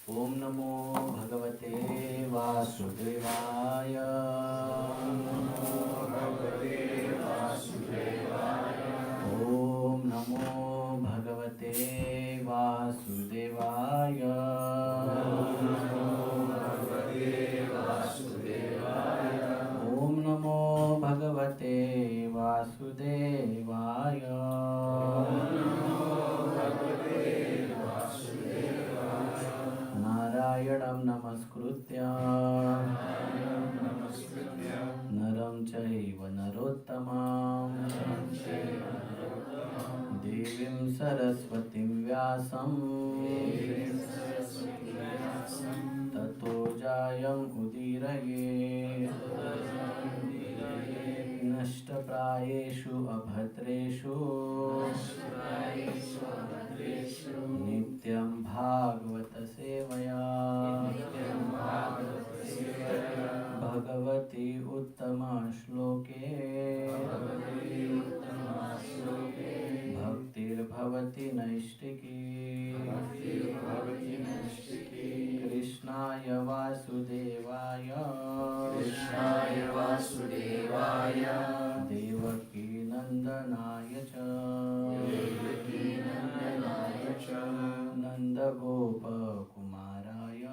ओम नमो भगवते वासुदेवाय। ओम नमो भगवते वासुदेवाय। ओम नमो भगवते वासुदेवाय। नारायणं नमस्कृत्य नरं चैव नरोत्तमं देवीं सरस्वतीं व्यासं ततो जायमुदीरये। नष्टप्रायेषु अभद्रेषु नित्यं भागवत सेवया भगवती उत्तमा श्लोके भक्तिर्भवति नैष्टिकी। कृष्णाय वासुदेवाय देवकी नंदनाय च नन्दगोपकुमाराय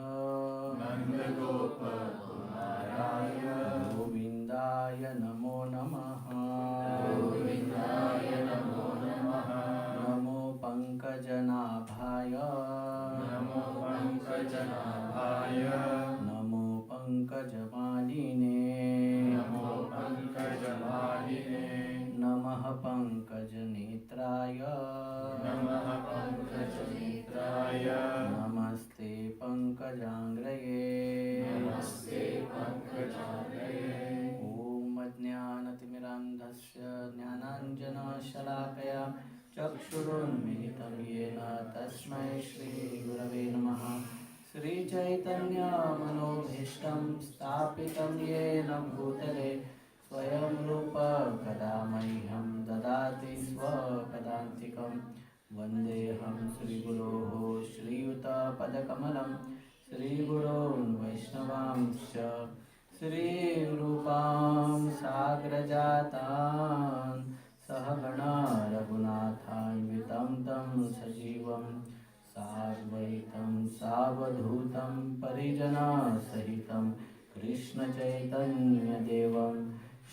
गोविन्दाय नमो नमः। नमो पङ्कजनाभाय नमो पङ्कजमालिने नमः पङ्कजनेत्राय नमस्ते पङ्कजाङ्ग्रये। ॐ अज्ञानतिमिरान्धस्य ज्ञानाञ्जनशलाकया चक्षुरुन्मिलितं येन तस्मै श्रीगुरवे नमः। श्रीचैतन्यमनोभीष्टं स्थापितं येन भूतले स्वयं रूप कदा मह्यं ददाति स्वपदान्तिकं। वन्देऽहं श्रीगुरोः श्रीयुतपदकमलं श्रीगुरोन् वैष्णवांश्च श्रीरूपां साग्रजातान् सहगणा रघुनाथान्वितं तं सजीवं साद्वैतं सावधूतं परिजनसहितं कृष्णचैतन्यदेवं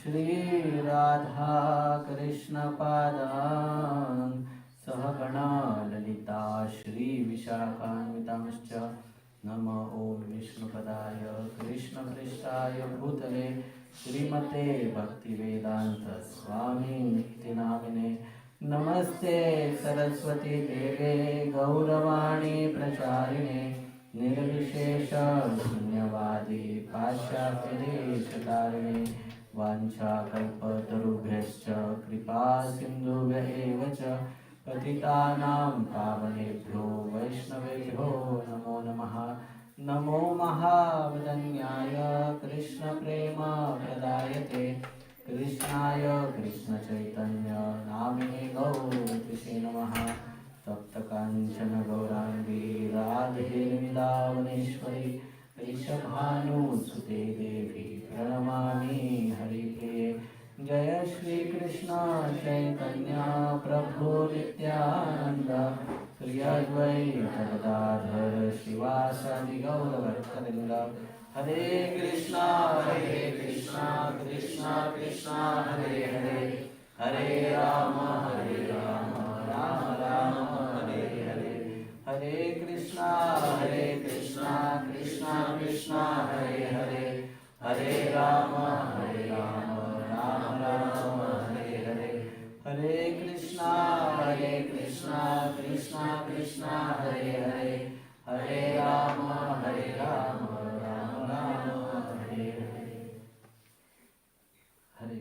श्रीराधा कृष्णपादान् सहगणा ललिता श्रीविशाखान्वितांश्च। नमो ॐ विष्णुपदाय कृष्णपृष्ठाय भूतले श्रीमते भक्तिवेदान्त स्वामिनिति नामिने। नमस्ते सरस्वती देवे गौरवाणी प्रचारिणे निर्विशेष शून्यवादी पाश्चात्यदेशतारिणे। वाञ्छाकल्पतरुभ्यश्च कृपा सिन्धुभ्य एव च पतितानां पावनेभ्यो वैष्णवेभ्यो नमो नमः। नमो महावदन्याय कृष्णप्रेमप्रदायते कृष्णाय कृष्णचैतन्य नामिने गौरकृष्णे नमः। तप्तकाञ्चन गौराङ्गी राधे वृन्दावनेश्वरी वृषभानुसुते देवी प्रणमामि हरिप्रिये। जय श्री कृष्ण चैतन्य प्रभु नित्यानंद श्री अद्वैत गदाधर श्रीवासादि गौरभक्तवृंद। हरे कृष्णा कृष्णा कृष्णा हरे हरे हरे राम राम राम हरे हरे। हरे कृष्णा कृष्णा कृष्णा हरे हरे हरे राम राम राम हरे हरे। हरे कृष्णा कृष्णा कृष्णा हरे हरे हरे राम राम राम हरे हरे। हरे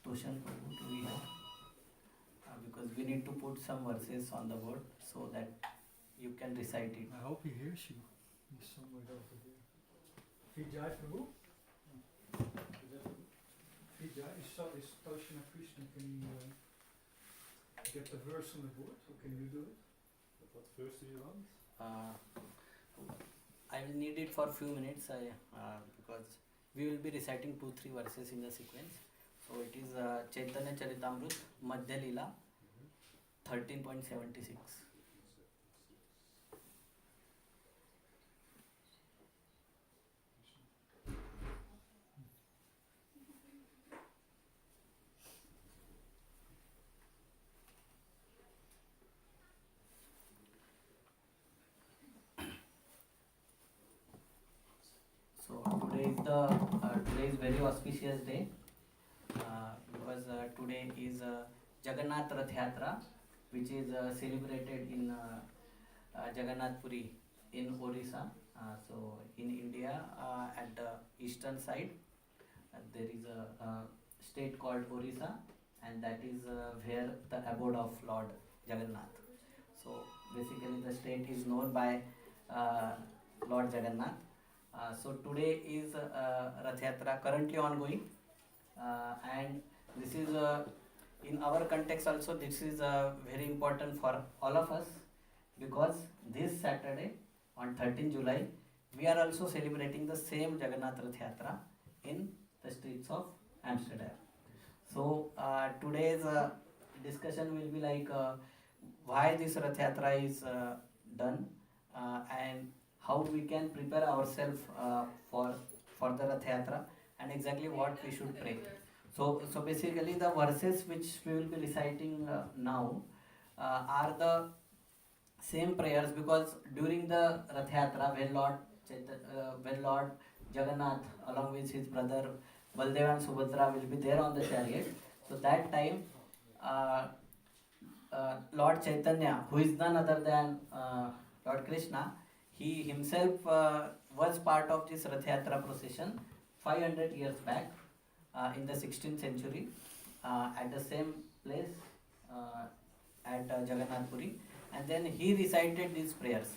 Toshan Prabhu, do we have? Because we need to put some verses on the board so that you can recite it. I hope he hears you. He's somewhere over there. Hey, Jai Prabhu. saw this Toshina Krishna. Can you get the verse on the board? Or can you do it? What verse do you want? I will need it for few minutes because we will be reciting 2-3 verses in the sequence. So it is Chaitanya Charitamrut Madhya Leela 13.76. So today is very auspicious day because today is Jagannath Rath Yatra, which is celebrated in Jagannath Puri in Orissa. So in India, at the eastern side, there is a state called Orissa, and that is where the abode of Lord Jagannath. So basically, the state is known by Lord Jagannath. So today is Rath Yatra currently ongoing, and this is in our context also. This is very important for all of us because this Saturday on 13 July we are also celebrating the same Jagannath Rath Yatra in the streets of Amsterdam. So today's discussion will be like why this Rath Yatra is done and how we can prepare ourselves for the Rath Yatra and exactly what we should pray. So basically the verses which we will be reciting now are the same prayers because during the Rath Yatra when Lord Jagannath along with his brother Baldev and Subhadra will be there on the chariot. So that time Lord Chaitanya, who is none other than Lord Krishna, he himself was part of this Rath Yatra procession 500 years back in the 16th century at the same place at Jagannath Puri, and then he recited these prayers.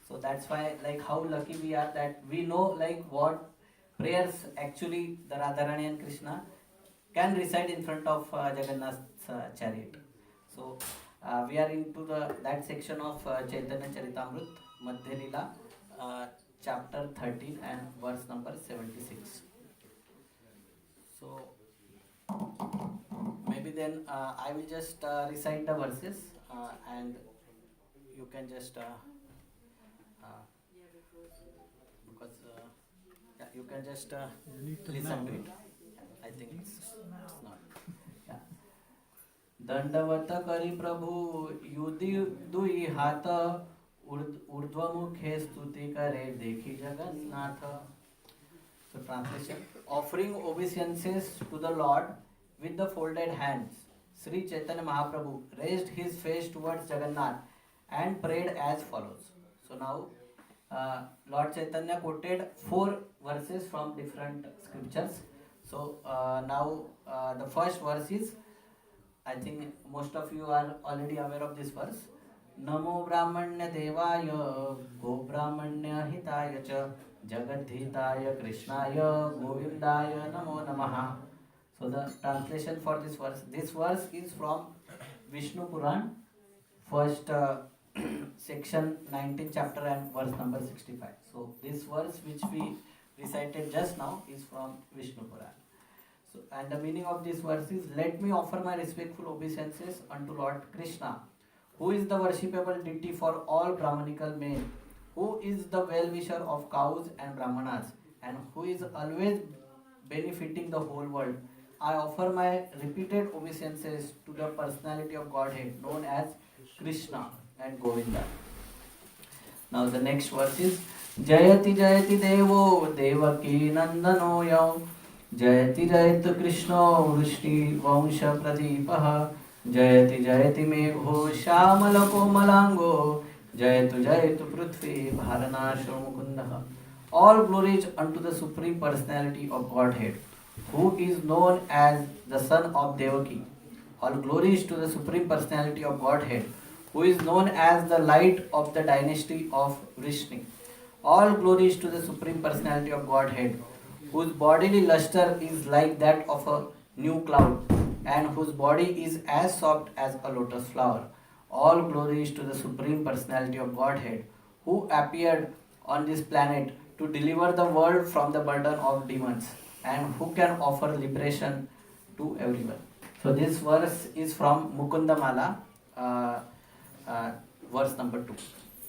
So that's why, like, how lucky we are that we know like what prayers actually the Radharani and Krishna can recite in front of Jagannath's chariot. So we are into that section of Chaitanya Charitamrut Madhya Leela, chapter 13 and verse number 76. So maybe then I will just recite the verses and you can just because you can just You need to listen know. to it. I think it's not. Yeah. दंडवत करी प्रभु युदि दुई हाथ ऊर्ध्वमुखे स्तुति करे देखी Jagannath. So translation: offering obeisances to the Lord with the folded hands, Sri Chaitanya Mahaprabhu raised his face towards Jagannath and prayed as follows. So now Lord Chaitanya quoted 4 verses from different scriptures. So now the first verse is, I think most of you are already aware of this verse. Namo Brahmanya Devaya Go Brahmanya Hitaya Cha Jagadhitaya Krishnaya Govindaya Namo Namaha. So the translation for this verse is from Vishnu Puran, first section 19 chapter and verse number 65. So this verse which we recited just now is from Vishnu Puran. So, and the meaning of this verse is, let me offer my respectful obeisances unto Lord Krishna, who is the worshipable deity for all Brahmanical men, who is the well-wisher of cows and Brahmanas, and who is always benefiting the whole world. I offer my repeated obeisances to the personality of Godhead known as Krishna and Govinda. Now the next verse is, Jayati Jayati Devo Devaki Nandano Yau Jayati Jayati Krishna Vrishti Vansha Pradeepaha Jayati Jayati Megho Shamala Komalango Jayatu Jayatu Prithvi Bharanasho Mukundaha. All glories unto the Supreme Personality of Godhead, who is known as the son of Devaki. All glories to the Supreme Personality of Godhead, who is known as the light of the dynasty of Vrishni. All glories to the Supreme Personality of Godhead, whose bodily luster is like that of a new cloud, and whose body is as soft as a lotus flower. All glory is to the Supreme Personality of Godhead, who appeared on this planet to deliver the world from the burden of demons, and who can offer liberation to everyone. So this verse is from Mukunda Mala, verse number 2.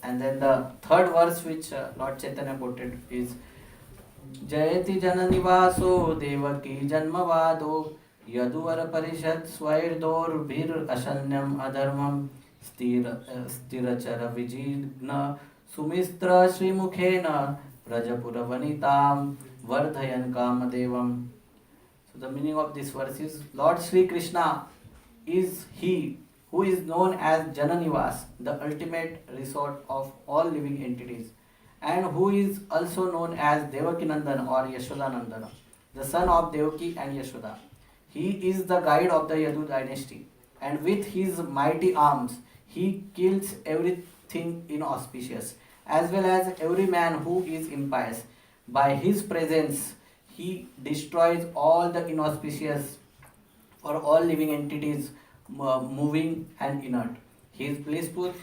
And then the third verse which Lord Chaitanya quoted is जयति जननिवासो देवकी जन्मवादो यदुवर परिषद स्वैर्दोर्भिरशन्यम अधर्मम स्थिरचर विजिघ्न सुमिस्त्र श्रीमुखेन व्रजपुरवनिताम वर्धयन् कामदेवम. So the meaning of this verse is Lord Sri Krishna is he who is known as Jananivas, the ultimate resort of all living entities, and who is also known as Devakinandan or Yashodanandana, the son of Devaki and Yashoda. He is the guide of the Yadu dynasty, and with his mighty arms he kills everything inauspicious, as well as every man who is impious. By his presence he destroys all the inauspicious or all living entities moving and inert. His blissful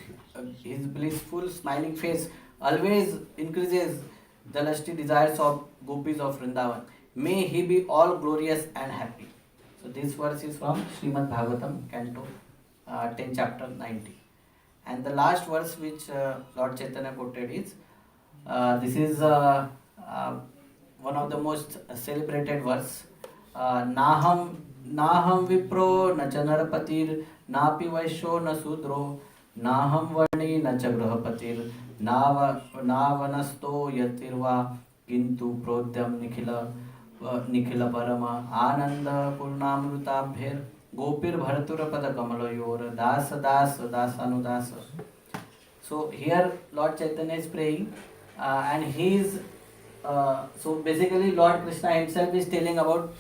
smiling face always increases the lusty desires of gopis of Vrindavan. May he be all glorious and happy. So this verse is from Srimad Bhagavatam, Canto 10, chapter 90. And the last verse which Lord Chaitanya quoted is, this is one of the most celebrated verse. Naham vipro na cha narapatir napi vaishyo na sudro naham varni na cha grahapatir navanasto yatirva kintu prodhyam nikhila parama ananda purnamrutabhir gopir bharatura pada kamalayor dasanudasa. So here Lord Chaitanya is praying and he is so basically Lord Krishna himself is telling about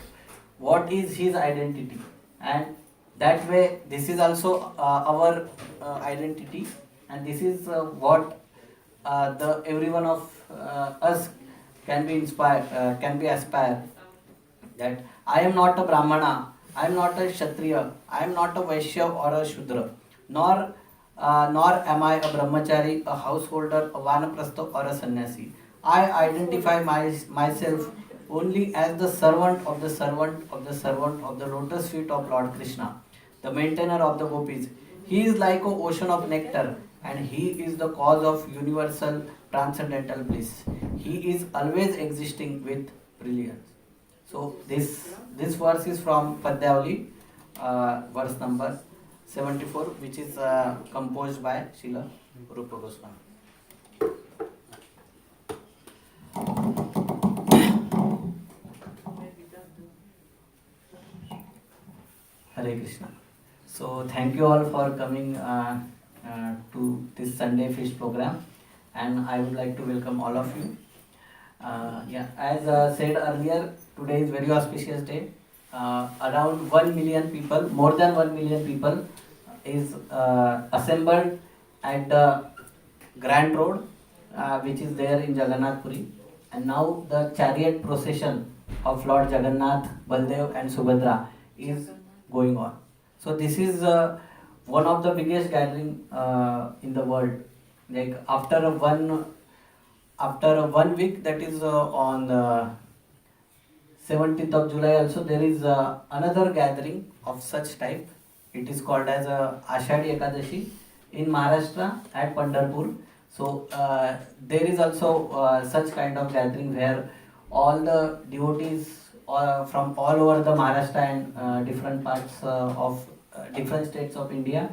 what is his identity, and that way this is also our identity, and this is what the every one of us can be inspired, can be aspired, that I am not a Brahmana, I am not a Kshatriya, I am not a Vaishya or a Shudra, nor am I a Brahmachari, a householder, a Vanaprastha or a Sannyasi. I identify myself only as the servant of the servant of the servant of the lotus feet of Lord Krishna, the maintainer of the gopis. He is like an ocean of nectar, and he is the cause of universal transcendental bliss. He is always existing with brilliance. So this verse is from Padyavali, verse number 74, which is composed by Srila Rupa Goswami. Hare Krishna. So thank you all for coming to this Sunday Feast program, and I would like to welcome all of you. As said earlier, today is very auspicious day. Around 1 million people, more than 1 million people is assembled at the Grand Road, which is there in Jagannath Puri. And now the chariot procession of Lord Jagannath, Baldev and Subhadra is going on. So this is one of the biggest gathering in the world. Like after one week, that is on the 17th of July also, there is another gathering of such type. It is called as Ashadhi Ekadashi in Maharashtra at Pandharpur. So there is also such kind of gathering where all the devotees from all over the Maharashtra and different parts of different states of India,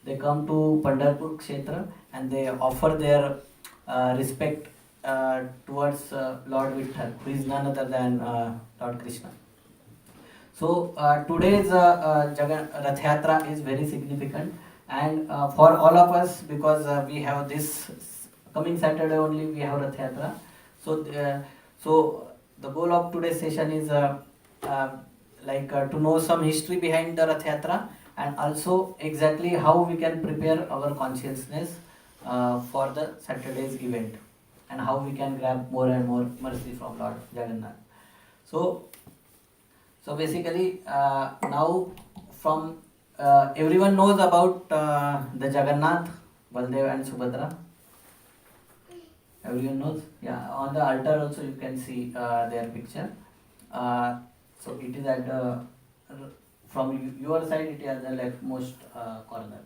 they come to Pandharpur Kshetra and they offer their respect towards Lord Vitthal, who is none other than Lord Krishna. So today's Rath Yatra is very significant, and for all of us, because we have this coming Saturday only we have Rath Yatra. So the goal of today's session is to know some history behind the Rath Yatra, and also exactly how we can prepare our consciousness for the Saturday's event, and how we can grab more and more mercy from Lord Jagannath. So So basically, now from everyone knows about the Jagannath, Baldev and Subhadra. Everyone knows. Yeah, on the altar also you can see their picture. So it is at the from your side. It is at the leftmost corner.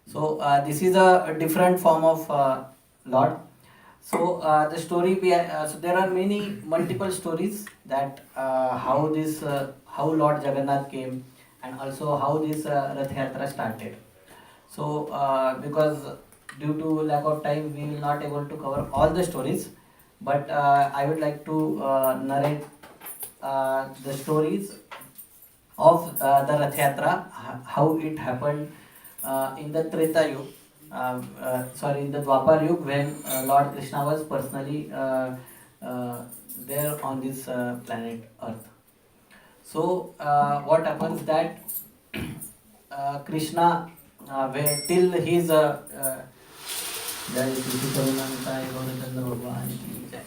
So this is a different form of Lord. So the story so there are many multiple stories that how Lord Jagannath came, and also how this Rath Yatra started. So because due to lack of time we will not able to cover all the stories, but I would like to narrate the stories of the Rath Yatra, how it happened in the Treta Yuga, in the Dwapar Yuga, when Lord Krishna was personally there on this planet Earth. So what happens that Krishna, where till his जय श्री करुणानिताय गौरचंद्र भगवान की जय.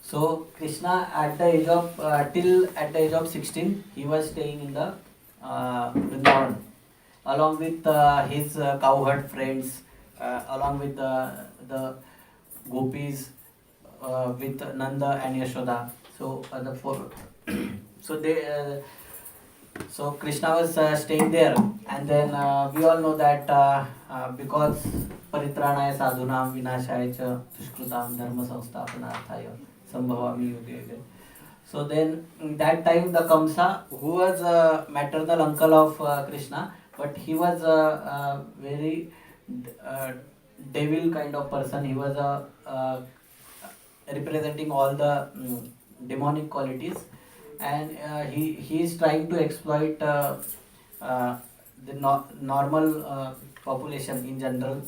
So Krishna at the age of till at the age of 16 he was staying in the Vrindavan along with his cowherd friends, along with the gopis, with Nanda and Yashoda. So the four so they so Krishna was staying there, and then we all know that because paritranaya sadhunam vinashaya cha dushkrutam dharma samsthapanarthaya sambhavami yuge yuge. So then that time the Kamsa, who was a maternal uncle of Krishna, but he was a very devil kind of person. He was representing all the demonic qualities, and he is trying to exploit the normal population in general.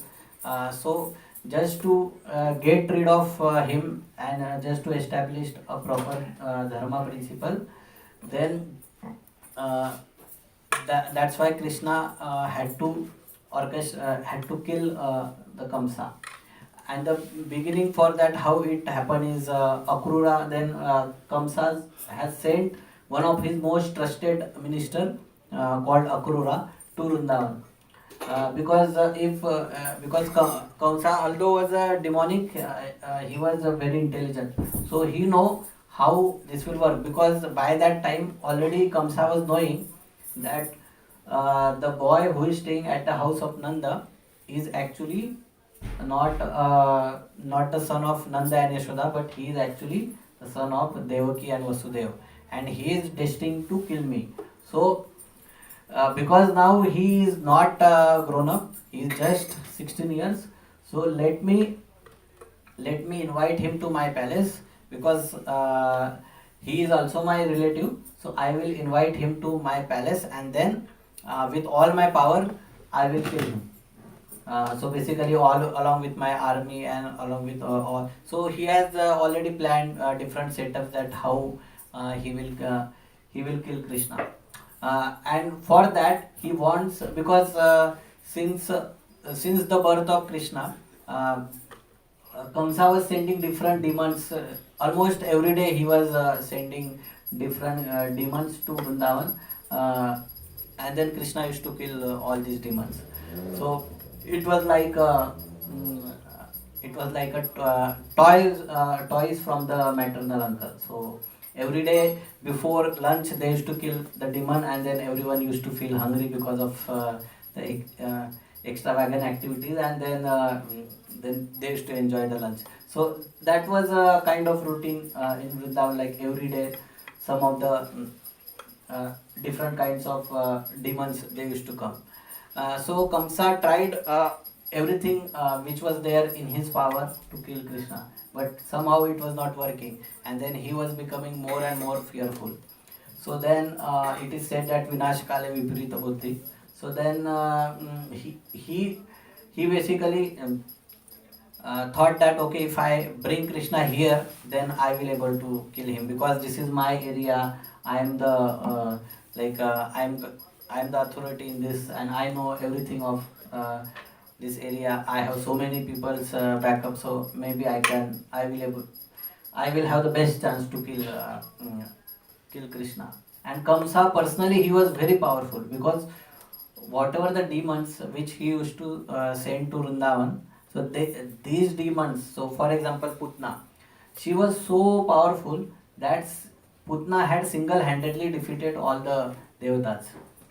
So just to get rid of him, and just to establish a proper dharma principle, then that's why Krishna had to kill the Kamsa. And the beginning for that, how it happened is Akrura, then Kamsa has sent one of his most trusted minister called Akrura to Vrindavan. Because Kamsa, although was a demonic, he was very intelligent. So he know how this will work, because by that time already Kamsa was knowing that the boy who is staying at the house of Nanda is actually not the son of Nanda and Yashoda, but he is actually the son of Devaki and Vasudeva, and he is destined to kill me. So because now he is not grown up, he is just 16 years. So let me invite him to my palace, because he is also my relative. So I will invite him to my palace, and then with all my power I will kill him. So basically all along with my army, and along with all. So he has already planned different setups that how he will kill Krishna. And for that he wants, because since the birth of Krishna, Kamsa was sending different demons. Almost every day he was sending different demons to Vrindavan, and then Krishna used to kill all these demons. So it was like a toys from the maternal uncle. So every day before lunch they used to kill the demon, and then everyone used to feel hungry because of the extravagant activities, and then they used to enjoy the lunch. So that was a kind of routine in Vrindavan, like every day some of the different kinds of demons they used to come. So Kamsa tried everything which was there in his power to kill Krishna, but somehow it was not working, and then he was becoming more and more fearful. So then it is said that Vinash Kale Viparita Buddhi. So then he basically thought that, okay, if I bring Krishna here, then I will able to kill him, because this is my area. I am the I am the authority in this, and I know everything of this area. I have so many people's backup, so maybe I will have the best chance to kill Krishna. And Kamsa personally, he was very powerful because whatever the demons which he used to send to Vrindavan, so these demons, so for example Putna, she was so powerful that Putna had single-handedly defeated all the devatas.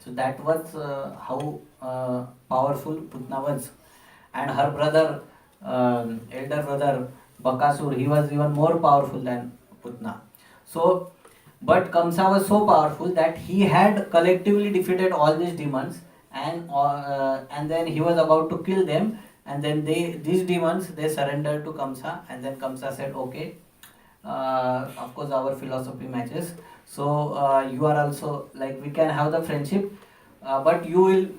So that was how powerful Putna was. And her brother, elder brother Bakasur, he was even more powerful than Putna. So, but Kamsa was so powerful that he had collectively defeated all these demons, and then he was about to kill them, and then these demons they surrendered to Kamsa, and then Kamsa said, okay, of course our philosophy matches, so you are also like we can have the friendship, but you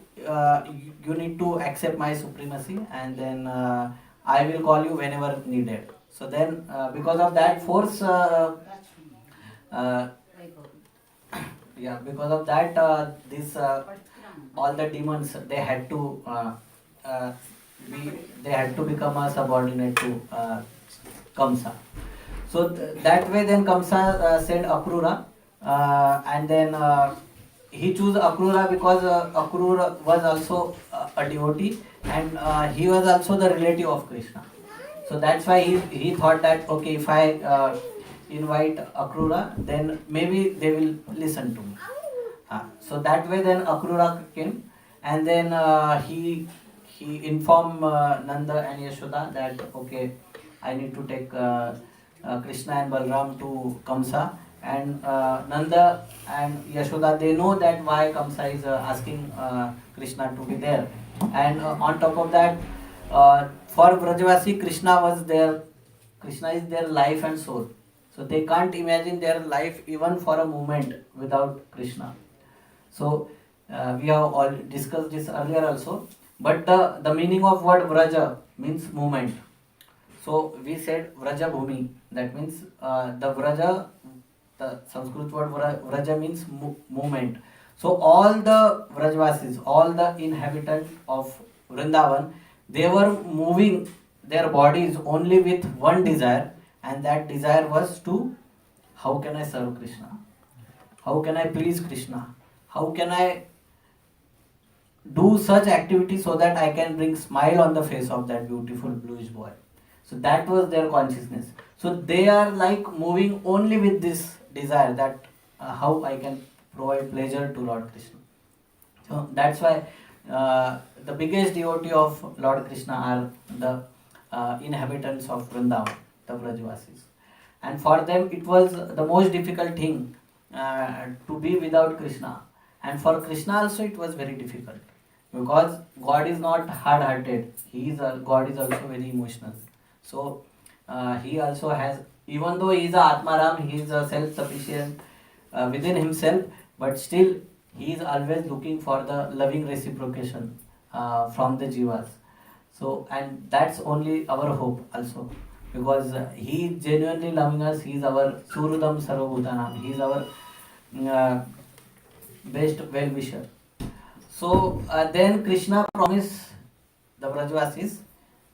need to accept my supremacy, and then I will call you whenever needed. So then because of that force uh, yeah, because of that this all the demons uh, be they had to become a subordinate to Kamsa. So that way then Kamsa sent Akrura, and then he chose Akrura because Akrura was also a devotee, and he was also the relative of Krishna. So that's why he thought that okay, if I invite Akrura, then maybe they will listen to me. So that way then Akrura came, and then he informed Nanda and Yashoda that okay, I need to take Krishna and Balram to Kamsa, and Nanda and Yashoda they know that why Kamsa is asking Krishna to be there, and on top of that, for Brajavasi Krishna is their life and soul, so they can't imagine their life even for a moment without Krishna. So we have all discussed this earlier also, but the meaning of word Vraja means movement. So we said Vraja Bhumi, that means the Vraja, the Sanskrit word Vraja means movement. So all the Vrajvasis, all the inhabitants of Vrindavan, they were moving their bodies only with one desire, and that desire was to how can I serve Krishna? How can I please Krishna? How can I do such activity so that I can bring smile on the face of that beautiful bluish boy? So that was their consciousness. So they are like moving only with this desire that how I can provide pleasure to Lord Krishna. So that's why the biggest devotee of Lord Krishna are the inhabitants of Vrindavan, the Brajvasis. And for them it was the most difficult thing to be without Krishna. And for Krishna also it was very difficult because God is not hard-hearted. God is also very emotional. So he also has, even though he is a Atmaram, he is a self-sufficient within himself, but still he is always looking for the loving reciprocation from the jivas. So, and that's only our hope also, because he is genuinely loving us. He is our Surudam Sarvabhutanam. He is our uh, best well-wisher. So then Krishna promised the Brajvasis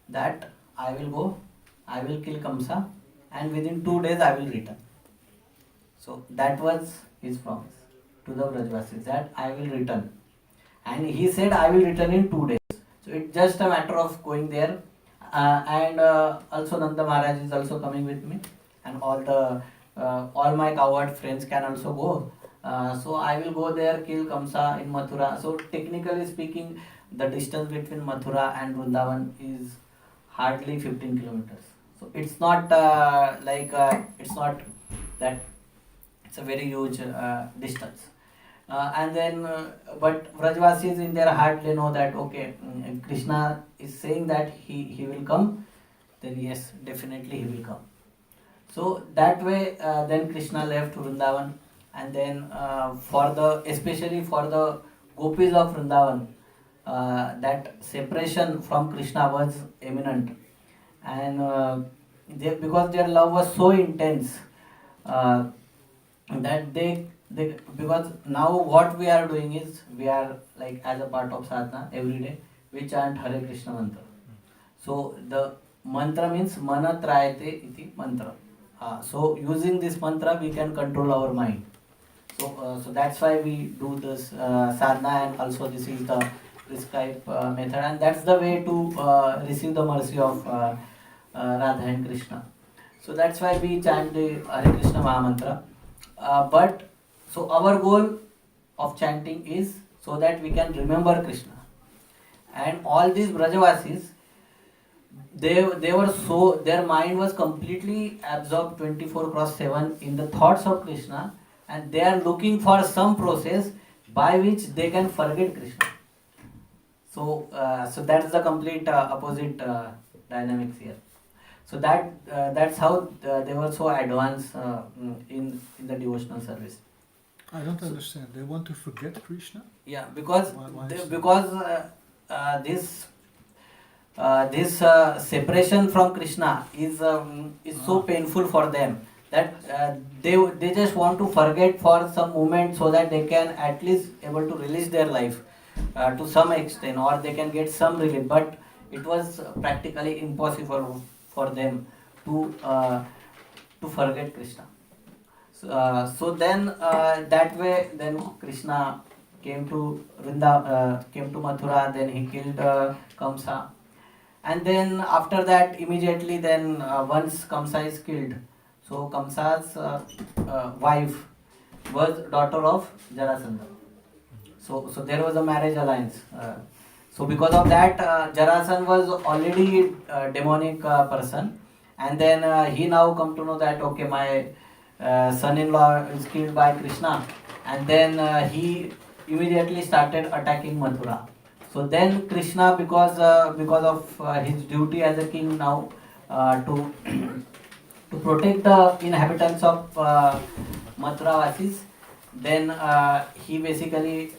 that I will go, I will kill Kamsa, and within 2 days I will return. So that was his promise to the Brajvasis that I will return. And he said I will return in 2 days. So it's just a matter of going there. And also Nanda Maharaj is also coming with me, and all my coward friends can also go. So I will go there, kill Kamsa in Mathura. So technically speaking, the distance between Mathura and Vrindavan is hardly 15 kilometers. So it's not it's not that it's a very huge distance. But Vrajvasis in their heart they know that okay, if Krishna is saying that he will come, then yes, definitely he will come. So that way, then Krishna left Vrindavan, and then especially for the gopis of Vrindavan, that separation from Krishna was imminent, and because their love was so intense uh, that because now what we are doing is we are like as a part of sadhana every day we chant Hare Krishna mantra. So the mantra means manatrayate iti mantra. So using this mantra we can control our mind. So that's why we do this sadhana, and also this is the prescribed method, and that's the way to receive the mercy of Radha and Krishna. So that's why we chant the Hare Krishna Mahamantra. But so our goal of chanting is so that we can remember Krishna. And all these Brajavasis, they were so, their mind was completely absorbed 24/7 in the thoughts of Krishna, and they are looking for some process by which they can forget Krishna. So that's the complete opposite dynamics here. So that's how they were so advanced in the devotional service. I don't understand. They want to forget Krishna? Yeah, because Why they, is that? because this separation from Krishna is so painful for them that they just want to forget for some moment so that they can at least able to release their life to some extent, or they can get some relief. But it was practically impossible for them to forget Krishna. So then that way, then Krishna came to came to Mathura. Then he killed Kamsa, and then after that, immediately then once Kamsa is killed, so Kamsa's wife was daughter of Jarasandha. So there was a marriage alliance. So because of that, Jarasandha was already a demonic person, and then he now come to know that okay, my son-in-law is killed by Krishna, and then he immediately started attacking Mathura. So then Krishna, because of his duty as a king now to to protect the inhabitants of Mathura Vasis, then he basically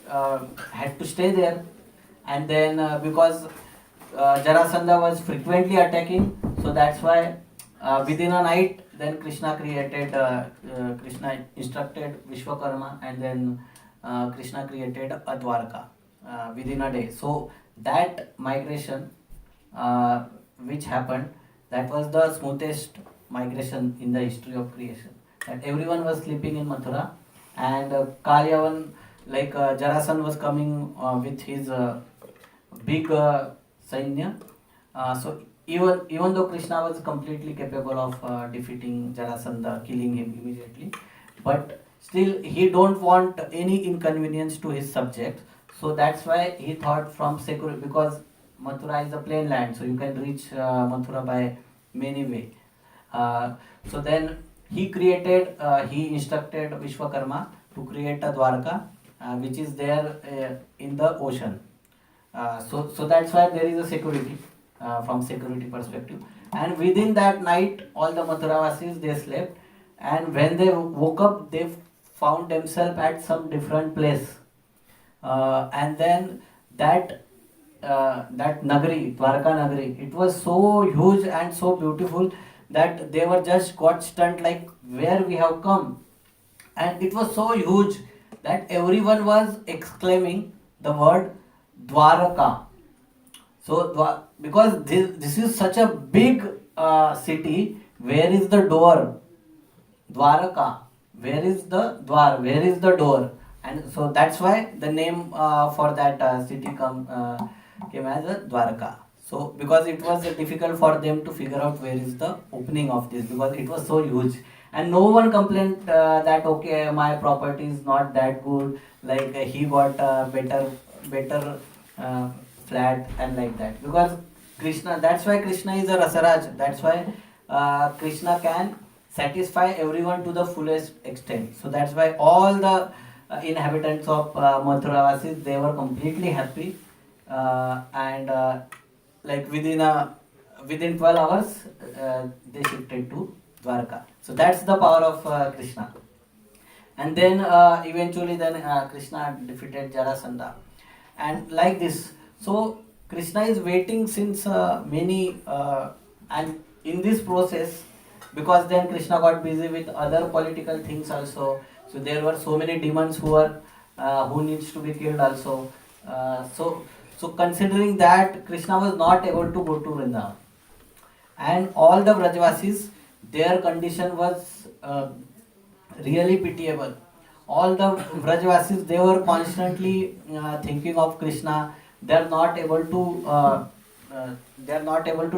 had to stay there, and then because Jarasandha was frequently attacking, so that's why within a night, then Krishna Krishna instructed Vishwakarma, and then Krishna created a Dwarka within a day. So that migration which happened, that was the smoothest migration in the history of creation. That everyone was sleeping in Mathura, and Kalyavan, like Jarasandha was coming with his big Sainya. So even though Krishna was completely capable of defeating Jarasandha, killing him immediately, but still he don't want any inconvenience to his subjects. So that's why he thought from security, because Mathura is a plain land, so you can reach Mathura by many way. So then he instructed Vishwakarma to create a Dwarka, which is there in the ocean. So that's why there is a security from security perspective. And within that night, all the Mathuravasis, they slept, and when they woke up, they found themselves at some different place. And then that Nagari, Dwarka Nagari, it was so huge and so beautiful that they were just got stunned, like where we have come. And it was so huge that everyone was exclaiming the word Dwaraka. So because this is such a big city, where is the door? Dwaraka. Where is the Dwar? Where is the door? And so that's why the name for that city came as a Dwarka. So because it was difficult for them to figure out where is the opening of this, because it was so huge, and no one complained that okay, my property is not that good, like he got better flat and like that. Because Krishna, that's why Krishna is a Rasaraj. That's why Krishna can satisfy everyone to the fullest extent. So that's why all the inhabitants of Mathuravasis, they were completely happy, and like within 12 hours they shifted to Dwarka. So that's the power of Krishna. And then eventually then Krishna defeated Jarasandha, and like this. So Krishna is waiting since many and in this process, because then Krishna got busy with other political things also. So there were so many demons who needs to be killed also. So considering that Krishna was not able to go to Vrindavan, and all the Vrajavasis, their condition was really pitiable. All the Vrajavasis, they were constantly thinking of Krishna. They are not able to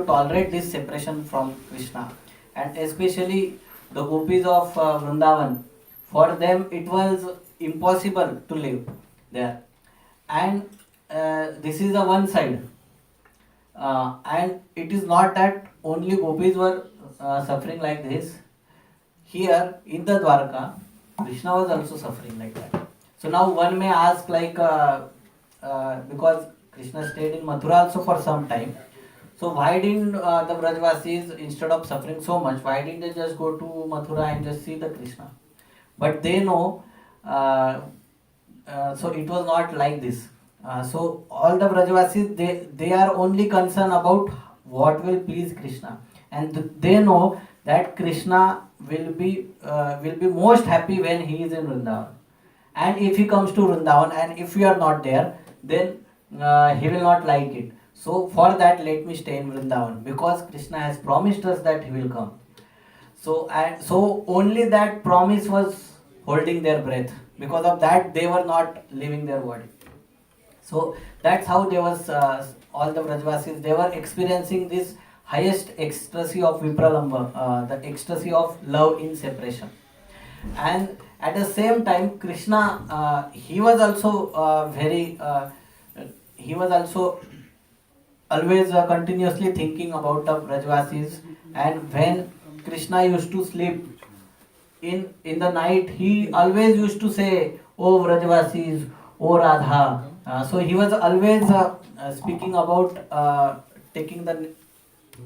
tolerate this separation from Krishna, and especially the gopis of Vrindavan. For them, it was impossible to live there, and this is the one side. And it is not that only gopis were suffering like this. Here in the Dwarka, Krishna was also suffering like that. So now one may ask, like, because Krishna stayed in Mathura also for some time, so why didn't the Brajvasis, instead of suffering so much, why didn't they just go to Mathura and just see the Krishna? But they know, so it was not like this. So all the Brajvasis, they are only concerned about what will please Krishna, and they know that Krishna will be most happy when he is in Vrindavan. And if he comes to Vrindavan and if we are not there, then he will not like it. So for that, let me stay in Vrindavan, because Krishna has promised us that he will come. So only that promise was holding their breath. Because of that, they were not leaving their body. So that's how they was all the Vrajvasis, they were experiencing this highest ecstasy of Vipralamba, the ecstasy of love in separation. And at the same time, Krishna, he was also he was also always continuously thinking about the Vrajvasis. And when Krishna used to sleep in the night, he always used to say, "Oh Vrajvasis, oh Radha." So he was always speaking about taking the. No,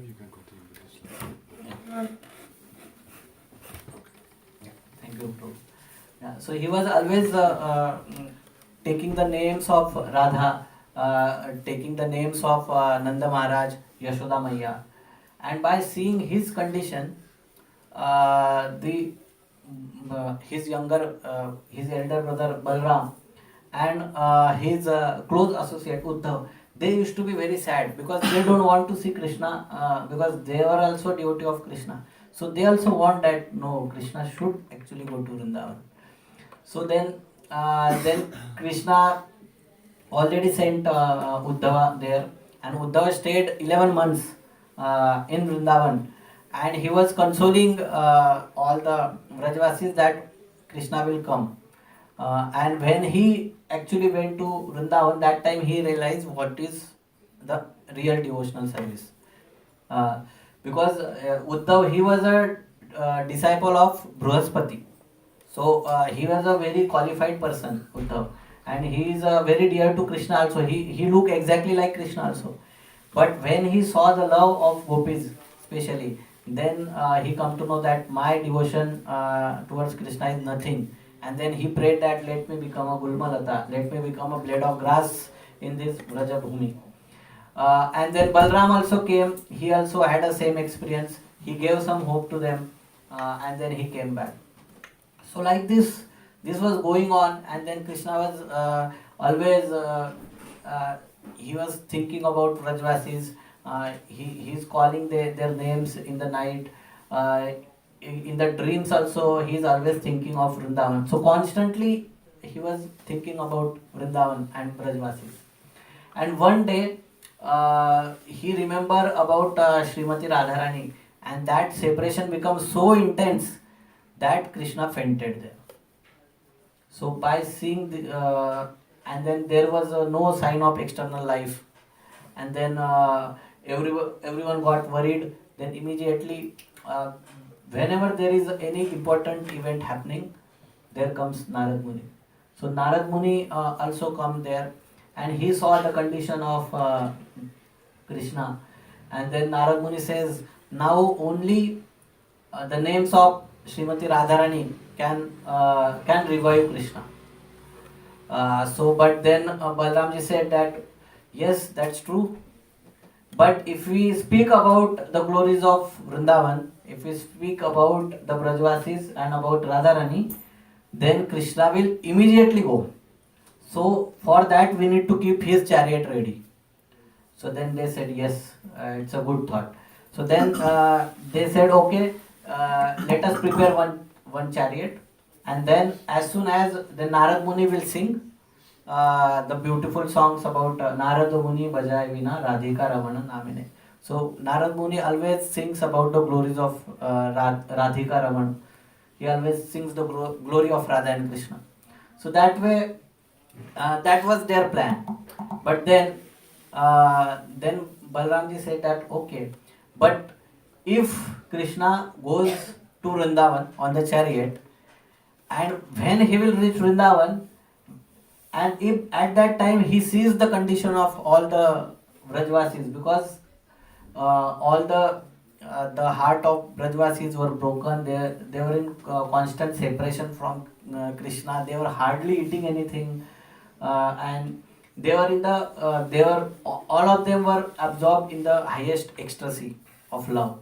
you can continue with this. Thank you, Prabhu. Yeah, so he was always taking the names of Radha, taking the names of Nanda Maharaj, Yashoda Maiya, and by seeing his condition, his elder brother Balram and his close associate Uddhav, they used to be very sad, because they don't want to see Krishna, because they were also devotee of Krishna. So they also want that no, Krishna should actually go to Vrindavan. So then Krishna already sent Uddhava there, and Uddhava stayed 11 months in Vrindavan, and he was consoling all the Vrajvasis that Krishna will come. And when he actually went to Vrindavan, that time he realized what is the real devotional service. Because Uddhav, he was a disciple of Bruhaspati. So he was a very qualified person, Uddhav. And he is very dear to Krishna also. He looked exactly like Krishna also. But when he saw the love of gopis, especially, then he come to know that my devotion towards Krishna is nothing. And then he prayed that let me become a Gulmalata, let me become a blade of grass in this Braja Bhumi. And then Balram also came, he also had the same experience. He gave some hope to them, and then he came back. So like this was going on, and then Krishna was always, he was thinking about Vrajvasis. He's calling their names in the night. In the dreams also, he is always thinking of Vrindavan. So constantly he was thinking about Vrindavan and Vrajvasis. And one day he remembered about Srimati Radharani, and that separation becomes so intense that Krishna fainted there. So by seeing and then there was no sign of external life, and then everyone got worried. Then immediately, whenever there is any important event happening, there comes Narad Muni. So Narad Muni also come there, and he saw the condition of Krishna. And then Narad Muni says, now only the names of Srimati Radharani can revive Krishna. But then Balramji said that yes, that's true. But if we speak about the glories of Vrindavan, if we speak about the Brajvasis and about Radharani, then Krishna will immediately go. So for that we need to keep his chariot ready. So then they said yes, it's a good thought. So then they said okay, let us prepare one chariot, and then as soon as the Narad Muni will sing the beautiful songs about Narada Muni Bajai Vina Radhika Ramana Namine. So Narad Muni always sings about the glories of Radhika Raman. He always sings the glory of Radha and Krishna. So that way, that was their plan. But then Balramji said that okay, but if Krishna goes to Vrindavan on the chariot, and when he will reach Vrindavan, and if at that time he sees the condition of all the Brajvasis, because all the heart of Brajvasis were broken, they were in constant separation from Krishna, they were hardly eating anything, and they were in the they were all of them were absorbed in the highest ecstasy of love.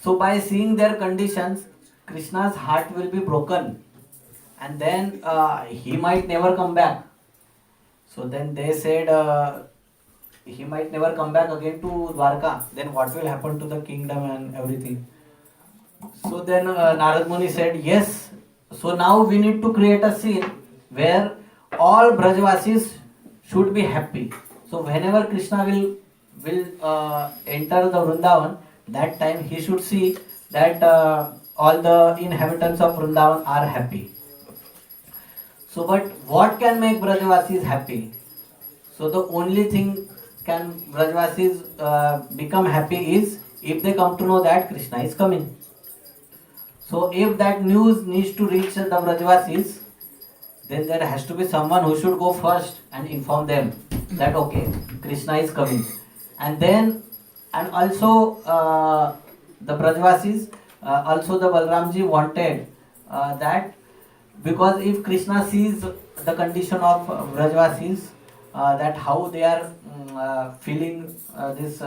So by seeing their conditions, Krishna's heart will be broken, and then he might never come back. So then they said he might never come back again to Dwarka. Then what will happen to the kingdom and everything? So then Narad Muni said, yes. So now we need to create a scene where all Brajvasis should be happy. So whenever Krishna will enter the Vrindavan, that time he should see that all the inhabitants of Vrindavan are happy. So, but what can make Brajvasis happy? So the only thing can Brajvasis become happy is if they come to know that Krishna is coming. So if that news needs to reach the Brajvasis, then there has to be someone who should go first and inform them that okay, Krishna is coming. And then, and also the Brajvasis, also the Balramji wanted that, because if Krishna sees the condition of Brajvasis, that how they are feeling this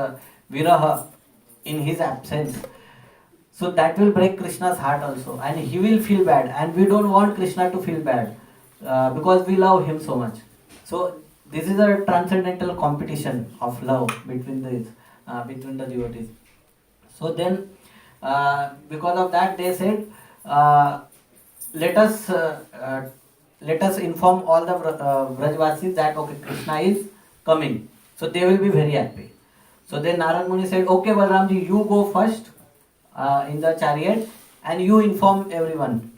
viraha in his absence, so that will break Krishna's heart also, and he will feel bad, and we don't want Krishna to feel bad because we love him so much. So this is a transcendental competition of love between the devotees. So then because of that they said let us inform all the Brajvasis that okay, Krishna is coming, so they will be very happy. So then Narad Muni said, okay Balramji, you go first in the chariot and you inform everyone.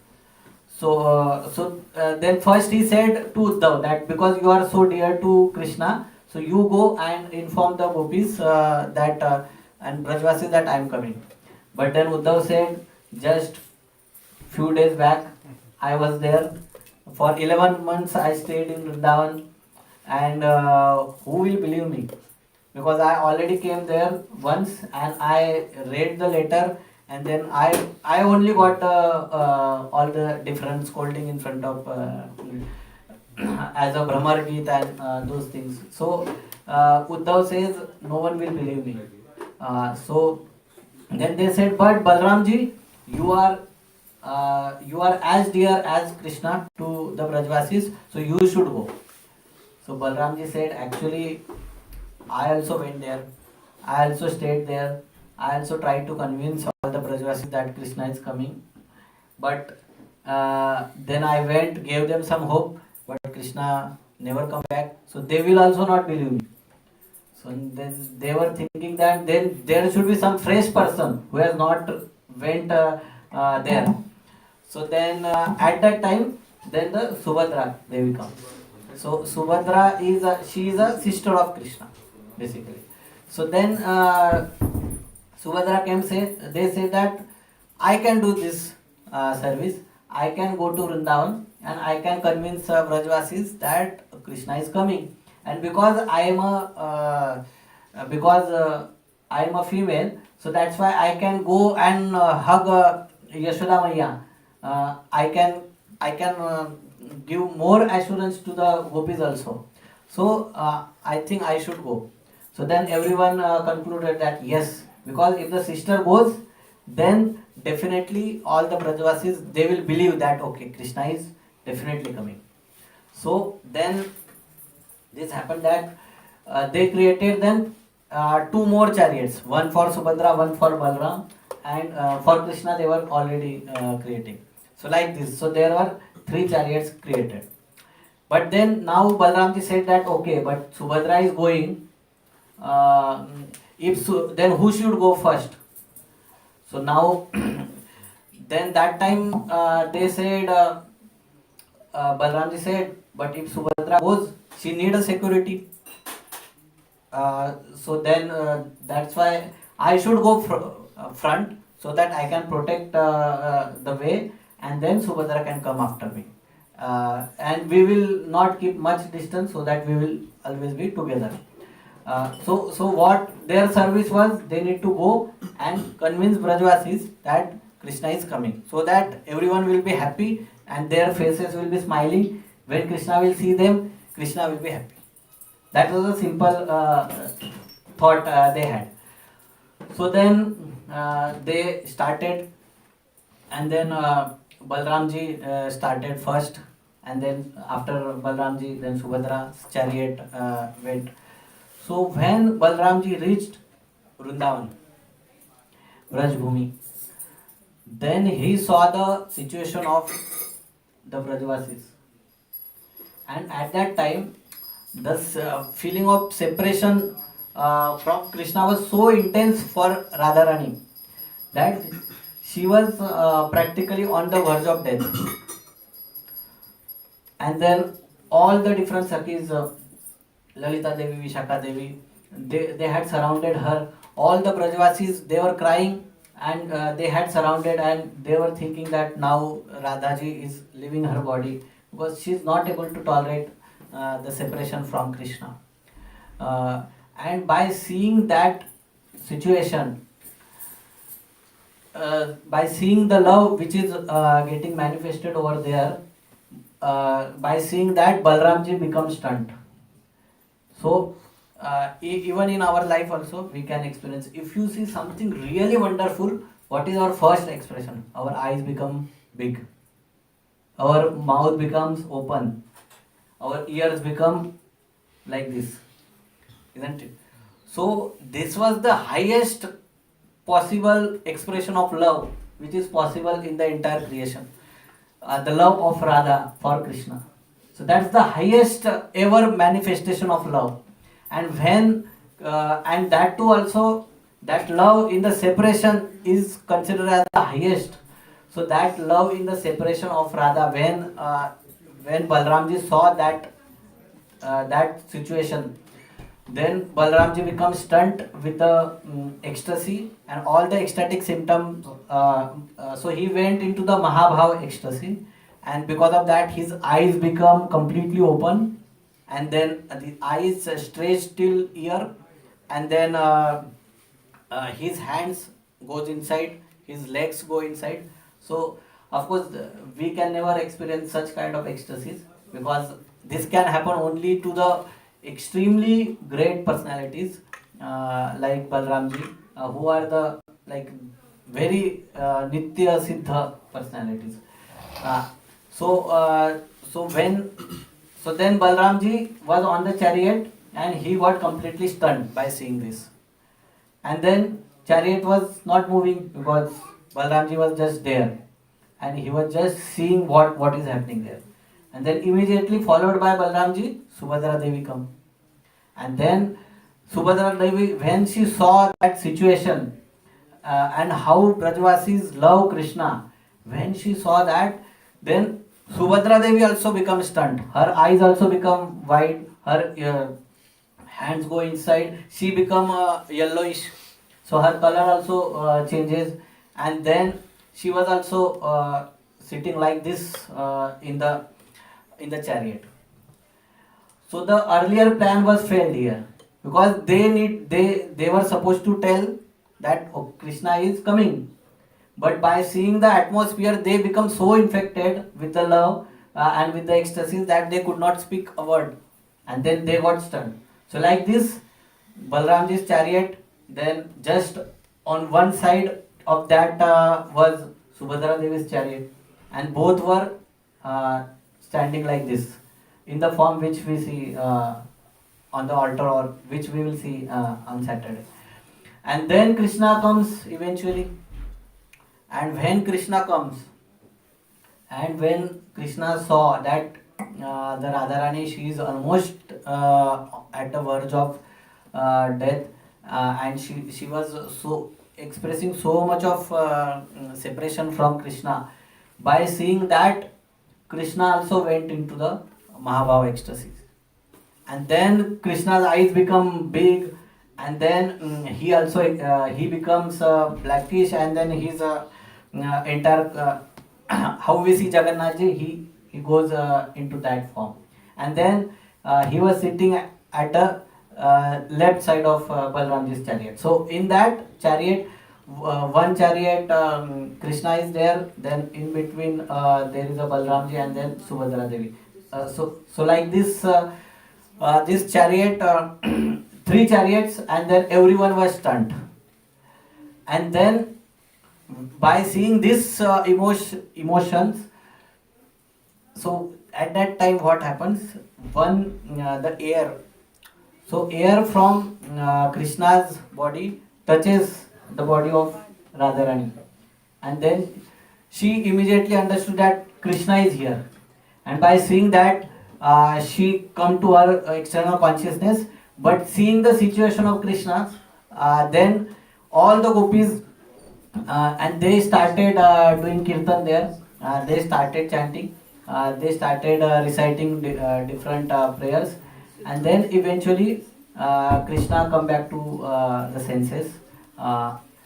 So then first he said to Uddhav that because you are so dear to Krishna, so you go and inform the gopis that and Brajvasis that I am coming. But then Uddhav said, just few days back I was there. For 11 months I stayed in Vrindavan, and who will believe me? Because I already came there once and I read the letter, and then I only got all the different scolding in front of as a Brahmar Geet and those things. So Uddhav says no one will believe me. So then they said, but Balramji, you are as dear as Krishna to the Brajvasis, so you should go. So Balramji said, actually I also went there, I also stayed there, I also tried to convince all the Brajvasis that Krishna is coming, but then I went, gave them some hope, but Krishna never come back, so they will also not believe me. So then they were thinking that then there should be some fresh person who has not went there. So then at that time, then the Subhadra Devi comes. So Subhadra she is a sister of Krishna, basically. So then Subhadra came, they say that I can do this service. I can go to Vrindavan and I can convince Brajvasis that Krishna is coming. And because I am a female, so that's why I can go and hug Yashoda Maiya. I can give more assurance to the gopis also. So I think I should go. So then everyone concluded that yes, because if the sister goes, then definitely all the Brajvasis, they will believe that okay, Krishna is definitely coming. So then this happened that they created then two more chariots, one for Subhadra, one for Balram, and for Krishna they were already creating. So like this, so there were three chariots created. But then now Balramji said that okay, but Subhadra is going. Then who should go first? So now, then that time they said, Balramji said, but if Subhadra goes, she need a security. So then that's why I should go front so that I can protect the way, and then Subhadra can come after me. And we will not keep much distance so that we will always be together. So what their service was, they need to go and convince Brajvasis that Krishna is coming, so that everyone will be happy and their faces will be smiling. When Krishna will see them, Krishna will be happy. That was a simple thought they had. So then they started, and then Balramji started first, and then after Balramji, then Subhadra's chariot went. So when Balramji reached Vrindavan, Brajbhumi, then he saw the situation of the Brajvasis. And at that time, the feeling of separation from Krishna was so intense for Radharani that she was practically on the verge of death. And then all the different Sakhis, Lalita Devi, Vishakha Devi, they had surrounded her. All the Brajvasis, they were crying, and they had surrounded, and they were thinking that now Radhaji is leaving her body because she is not able to tolerate the separation from Krishna. And by seeing that situation, by seeing the love which is getting manifested over there, by seeing that, Balramji becomes stunned. So even in our life also we can experience, if you see something really wonderful, what is our first expression? Our eyes become big, our mouth becomes open, our ears become like this, isn't it? So this was the highest possible expression of love which is possible in the entire creation, the love of Radha for Krishna. So that's the highest ever manifestation of love. And when and that too also, that love in the separation is considered as the highest. So that love in the separation of Radha, when Balramji saw that that situation, then Balramji becomes stunned with the ecstasy and all the ecstatic symptoms. So he went into the Mahabhav ecstasy, and because of that his eyes become completely open, and then the eyes stretched till ear, and then his hands goes inside, his legs go inside. So of course we can never experience such kind of ecstasies, because this can happen only to the extremely great personalities like Balramji, who are the like very Nitya Siddha personalities. So then Balramji was on the chariot, and he got completely stunned by seeing this. And then chariot was not moving because Balramji was just there, and he was just seeing what is happening there. And then immediately followed by Balramji, Subhadra Devi come. And then Subhadra Devi, when she saw that situation and how Brajvasis love Krishna, when she saw that, then Subhadra Devi also becomes stunned. Her eyes also become wide, her hands go inside, she become yellowish. So her color also changes, and then she was also sitting like this in the chariot. So the earlier plan was failed here, because they were supposed to tell that Krishna is coming, but by seeing the atmosphere they become so infected with the love and with the ecstasy that they could not speak a word, and then they got stunned. So like this, Balramji's chariot, then just on one side of that was Subhadra Devi's chariot, and both were standing like this in the form which we see on the altar, or which we will see on Saturday. And then Krishna comes eventually. And when Krishna comes, and when Krishna saw that the Radharani, she is almost at the verge of death, and she was so expressing so much of separation from Krishna. By seeing that, Krishna also went into the Mahabhava ecstasy. And then Krishna's eyes become big, and then he also he becomes blackish, and then his entire how we see Jagannath ji, he goes into that form. And then he was sitting at the left side of Balramji's chariot. So in that chariot, one chariot Krishna is there, then in between there is a Balramji, and then Subhadra Devi. So like this this chariot, three chariots, and then everyone was stunned. And then by seeing this emotions, so at that time what happens, one the air, so air from Krishna's body touches the body of Radharani, and then she immediately understood that Krishna is here. And by seeing that, she come to her external consciousness. But seeing the situation of Krishna, then all the gopis and they started doing kirtan there. They started chanting. They started reciting different prayers, and then eventually Krishna come back to the senses.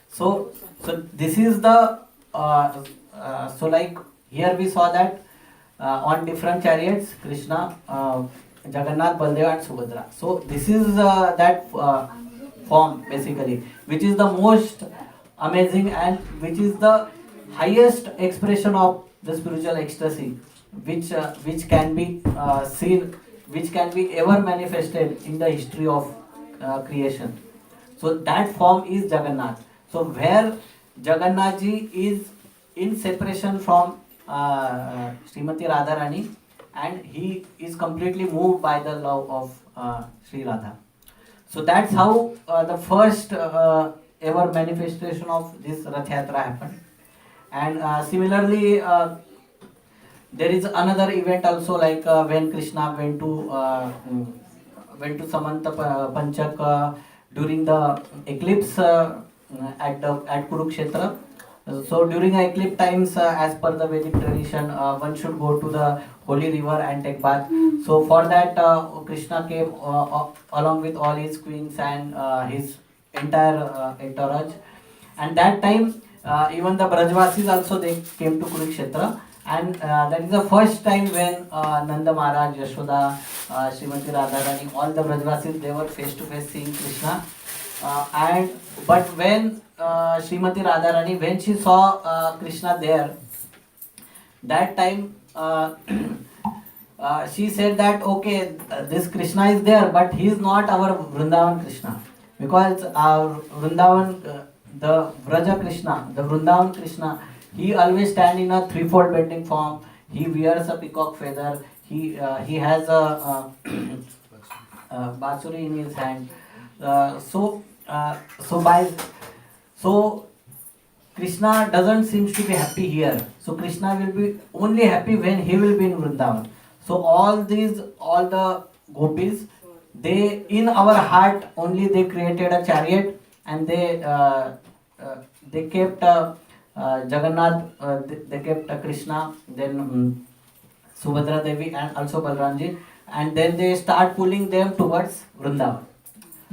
So this is the so like here we saw that on different chariots, Krishna, Jagannath, Baldev, and Subhadra. So this is that form basically, which is the most amazing and which is the highest expression of the spiritual ecstasy, which can be seen, which can be ever manifested in the history of creation. So that form is Jagannath. So where Jagannath ji is in separation from Srimati Radharani, and he is completely moved by the love of Sri Radha. So that's how the first ever manifestation of this Rath Yatra happened. And similarly, there is another event also, like when Krishna went to Samanta Panchak during the eclipse at Kurukshetra. So during eclipse times, as per the Vedic tradition, one should go to the holy river and take bath. So for that, Krishna came along with all his queens and his entire entourage. And that time, even the Brajvasis also, they came to Kurukshetra. And that is the first time when Nanda Maharaj, Yashoda, Srimati Radharani, all the Brajvasis, they were face to face seeing Krishna. But when Srimati Radharani, when she saw Krishna there, that time she said that okay, this Krishna is there, but he is not our Vrindavan Krishna, because our Vrindavan, the Vraja Krishna, the Vrindavan Krishna, he always stand in a threefold bending form. He wears a peacock feather. He has a basuri in his hand. So Krishna doesn't seem to be happy here. So Krishna will be only happy when he will be in Vrindavan. So all the gopis, they in our heart only they created a chariot, and they kept Jagannath, they kept Krishna, then Subhadra Devi and also Balramji, and then they start pulling them towards Vrindavan.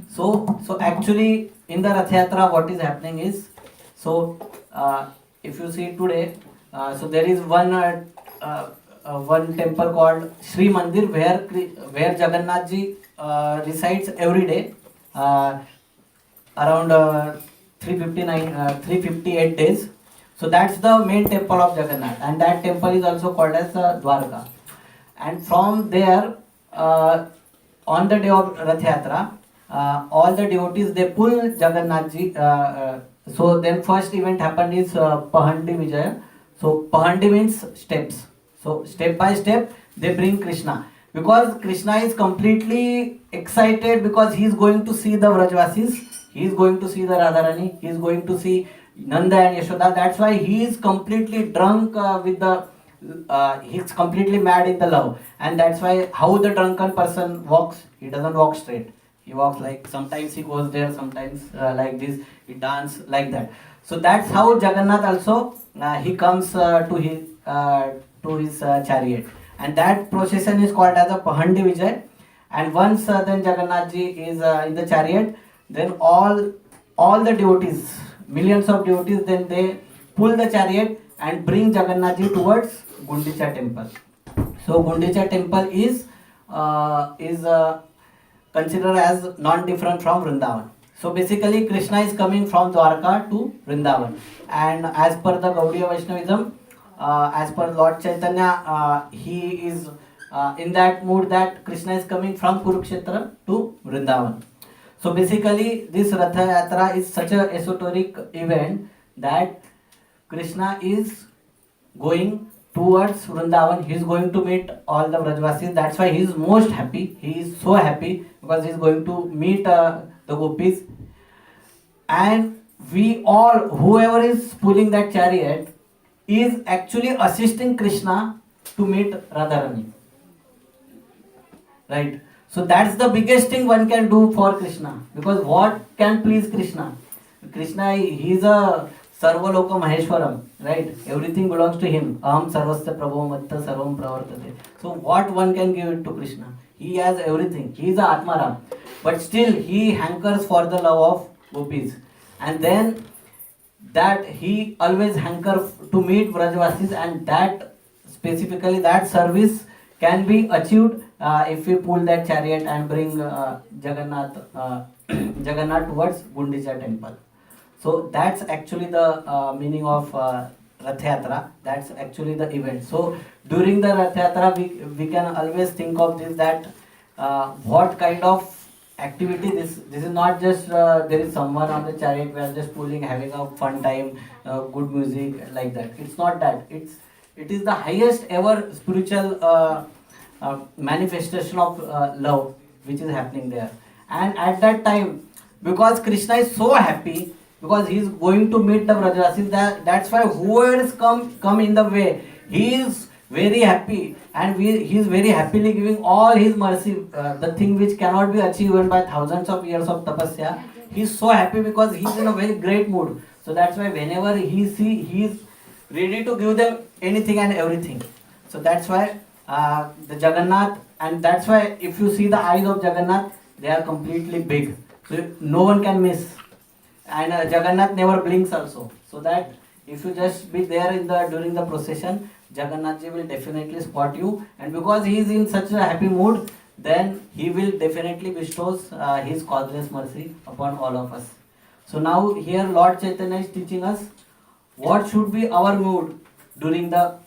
So actually in the Rath Yatra what is happening is, so if you see today, so there is one temple called Sri Mandir where Jagannath ji resides every day around 358 days. So that's the main temple of Jagannath, and that temple is also called as Dwarka. And from there, on the day of Rath Yatra, all the devotees, they pull Jagannath ji. So then first event happened is Pahandi Vijaya. So Pahandi means steps. So step by step they bring Krishna, because Krishna is completely excited because he is going to see the Vrajvasis, he is going to see the Radharani, he is going to see Nanda and Yashoda. That's why he is completely drunk with the. He's completely mad in the love, and that's why how the drunken person walks. He doesn't walk straight. He walks like sometimes he goes there, sometimes like this. He dance like that. So that's how Jagannath also he comes to his chariot, and that procession is called as a Pahandi Vijay. And once then Jagannath ji is in the chariot, then all the devotees, millions of devotees, then they pull the chariot and bring Jagannath ji towards Gundicha temple. So Gundicha temple is considered as non-different from Vrindavan. So basically Krishna is coming from Dwarka to Vrindavan, and as per the Gaudiya Vaishnavism, as per Lord Chaitanya, he is in that mood that Krishna is coming from Kurukshetra to Vrindavan. So basically this Ratha Yatra is such a esoteric event that Krishna is going towards Vrindavan. He is going to meet all the Vrajvasis. That's why he is most happy. He is so happy because he is going to meet the gopis. And we all, whoever is pulling that chariot, is actually assisting Krishna to meet Radharani. Right? So that's the biggest thing one can do for Krishna. Because what can please Krishna? Krishna, he is a Sarvaloka Maheshwaram, right? Everything belongs to him. Aham sarvasya prabho matta sarvam pravartate. So what one can give it to Krishna? He has everything. He is a Atmaram. But still he hankers for the love of gopis. And then that he always hankers to meet Vrajvasis, and that specifically that service can be achieved if we pull that chariot and bring Jagannath towards Gundicha temple. So that's actually the meaning of Rath Yatra. That's actually the event. So during the Rath Yatra, we can always think of this, that what kind of activity this is not just there is someone on the chariot, we are just pulling, having a fun time, good music like that. It's not that. It is the highest ever spiritual manifestation of love which is happening there. And at that time, because Krishna is so happy, because he is going to meet the Vrajvasis, that's why whoever is come in the way, he is very happy, and he is very happily giving all his mercy, the thing which cannot be achieved even by thousands of years of tapasya. He is so happy because he is in a very great mood. So that's why whenever he is ready to give them anything and everything. So that's why the Jagannath, and that's why if you see the eyes of Jagannath, they are completely big. So no one can miss. And Jagannath never blinks also. So that if you just be there during the procession, Jagannath ji will definitely spot you. And because he is in such a happy mood, then he will definitely bestows his causeless mercy upon all of us. So now here Lord Chaitanya is teaching us what should be our mood during the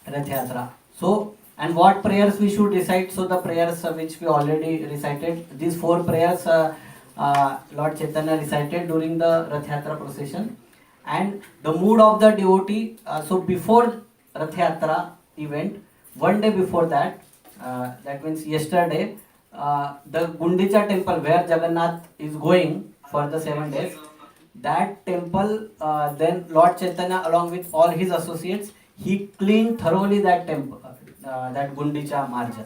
Rath Yatra. So, and what prayers we should recite. So the prayers which we already recited, these 4 prayers Lord Chaitanya recited during the Rath Yatra procession. And the mood of the devotee, so before Rath Yatra event, one day before that, that means yesterday, the Gundicha temple where Jagannath is going for the 7 days, that temple, then Lord Chaitanya along with all his associates, he cleaned thoroughly that temple, that Gundicha margin.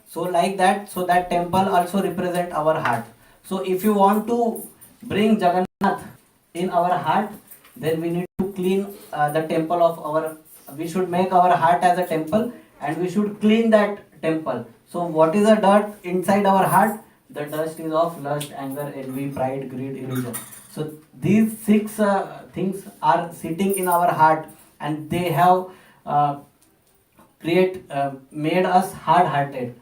So like that, so that temple also represent our heart. So if you want to bring Jagannath in our heart, then we need to clean the temple of our, we should make our heart as a temple, and we should clean that temple. So what is the dirt inside our heart? The dust is of lust, anger, envy, pride, greed, illusion. So these 6 things are sitting in our heart, and they have made us hard-hearted.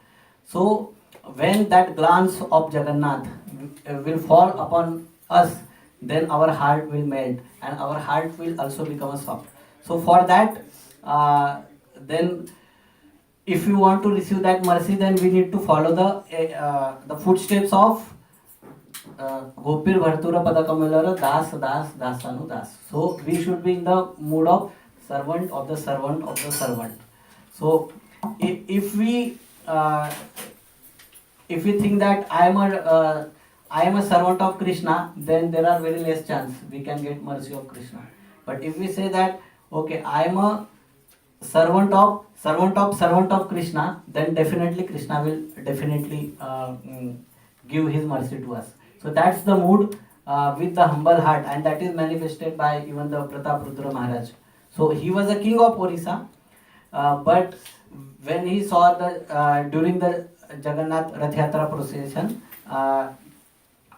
So when that glance of Jagannath will fall upon us, then our heart will melt, and our heart will also become soft. So for that, then if you want to receive that mercy, then we need to follow the footsteps of Gopir Bhartura Padakamelara Das Das Dasanu Das. So we should be in the mood of servant of the servant of the servant. So if we if we think that I am a servant of Krishna, then there are very less chance we can get mercy of Krishna. But if we say that okay, I am a servant of Krishna, then definitely Krishna will definitely give his mercy to us. So that's the mood with the humble heart, and that is manifested by even the Prataprudra Maharaj. So he was a king of Orissa, but when he saw the during the Jagannath Rath Yatra procession,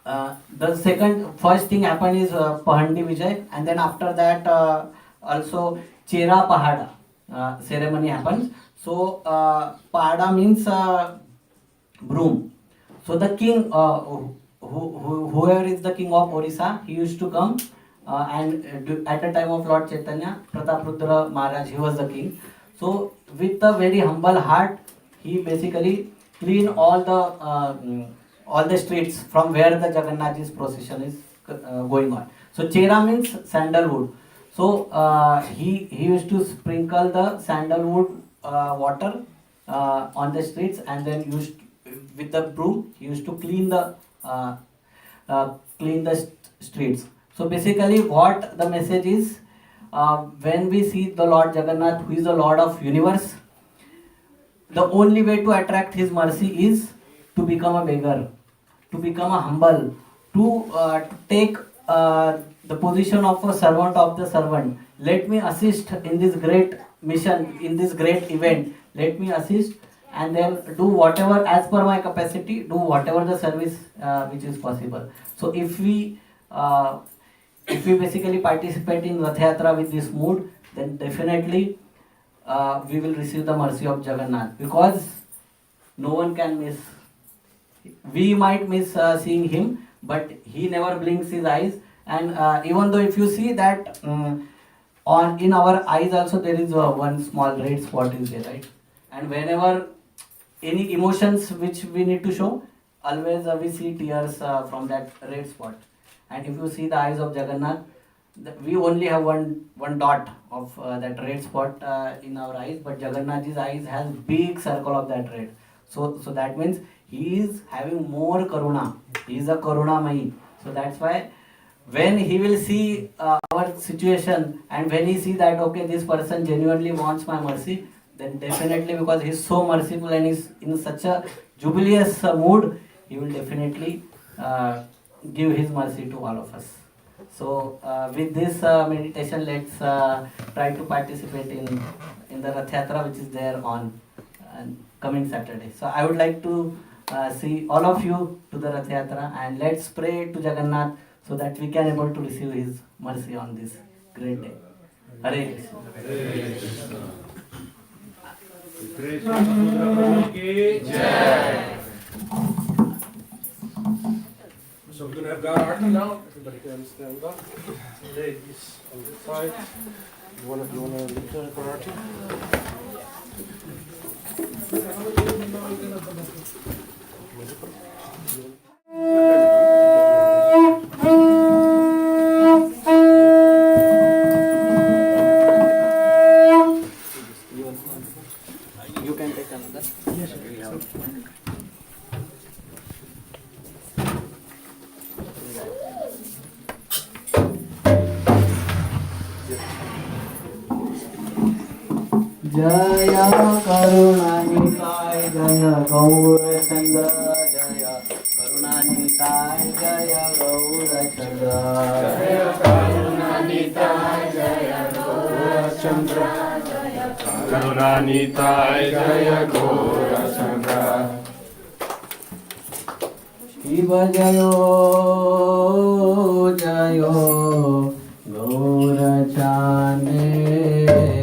the first thing happened is Pahandi Vijay, and then after that also Chera Pahada ceremony happens. So Pahada means broom. So the king, whoever is the king of Orissa, he used to come and at the time of Lord Chaitanya, Prataprudra Maharaj, he was the king. So with a very humble heart, he basically clean all the streets from where the Jagannath's procession is going on. So Chera means sandalwood. So he used to sprinkle the sandalwood water on the streets, and then with the broom he used to clean the streets. So basically what the message is, when we see the Lord Jagannath, who is the Lord of universe, the only way to attract his mercy is to become a beggar, to become a humble, to take the position of a servant of the servant. Let me assist in this great mission, in this great event. Let me assist, and then do whatever as per my capacity, do whatever the service which is possible. So if we basically participate in Rath Yatra with this mood, then definitely we will receive the mercy of Jagannath, because no one can miss. We might miss seeing him, but he never blinks his eyes. And even though if you see that in our eyes also there is one small red spot is there, right? And whenever any emotions which we need to show, always we see tears from that red spot. And if you see the eyes of Jagannath, we only have one dot of that red spot in our eyes, but Jagannath's eyes has big circle of that red. So that means he is having more karuna. He is a karunamai. So that's why when he will see our situation, and when he see that okay, this person genuinely wants my mercy, then definitely, because he is so merciful and is in such a jubileous mood, he will definitely give his mercy to all of us. So with this meditation, let's try to participate in the Rath Yatra which is there on coming Saturday. So I would like to see all of you to the Rath Yatra, and let's pray to Jagannath so that we can able to receive his mercy on this great day. Hare Krishna. So we're going to have Garden now. Everybody can stand up. Ladies on this side. You wanna lead the karate? You can take another. Yes, Jaya Karunanitai Jaya Gaurachandra Jaya Karunanitai Jaya Gaurachandra Jaya Karunanitai Jaya Gaurachandra Karunanitai Jaya Gaurachandra Shiva Jayo Jayo Gaurachandra Jaya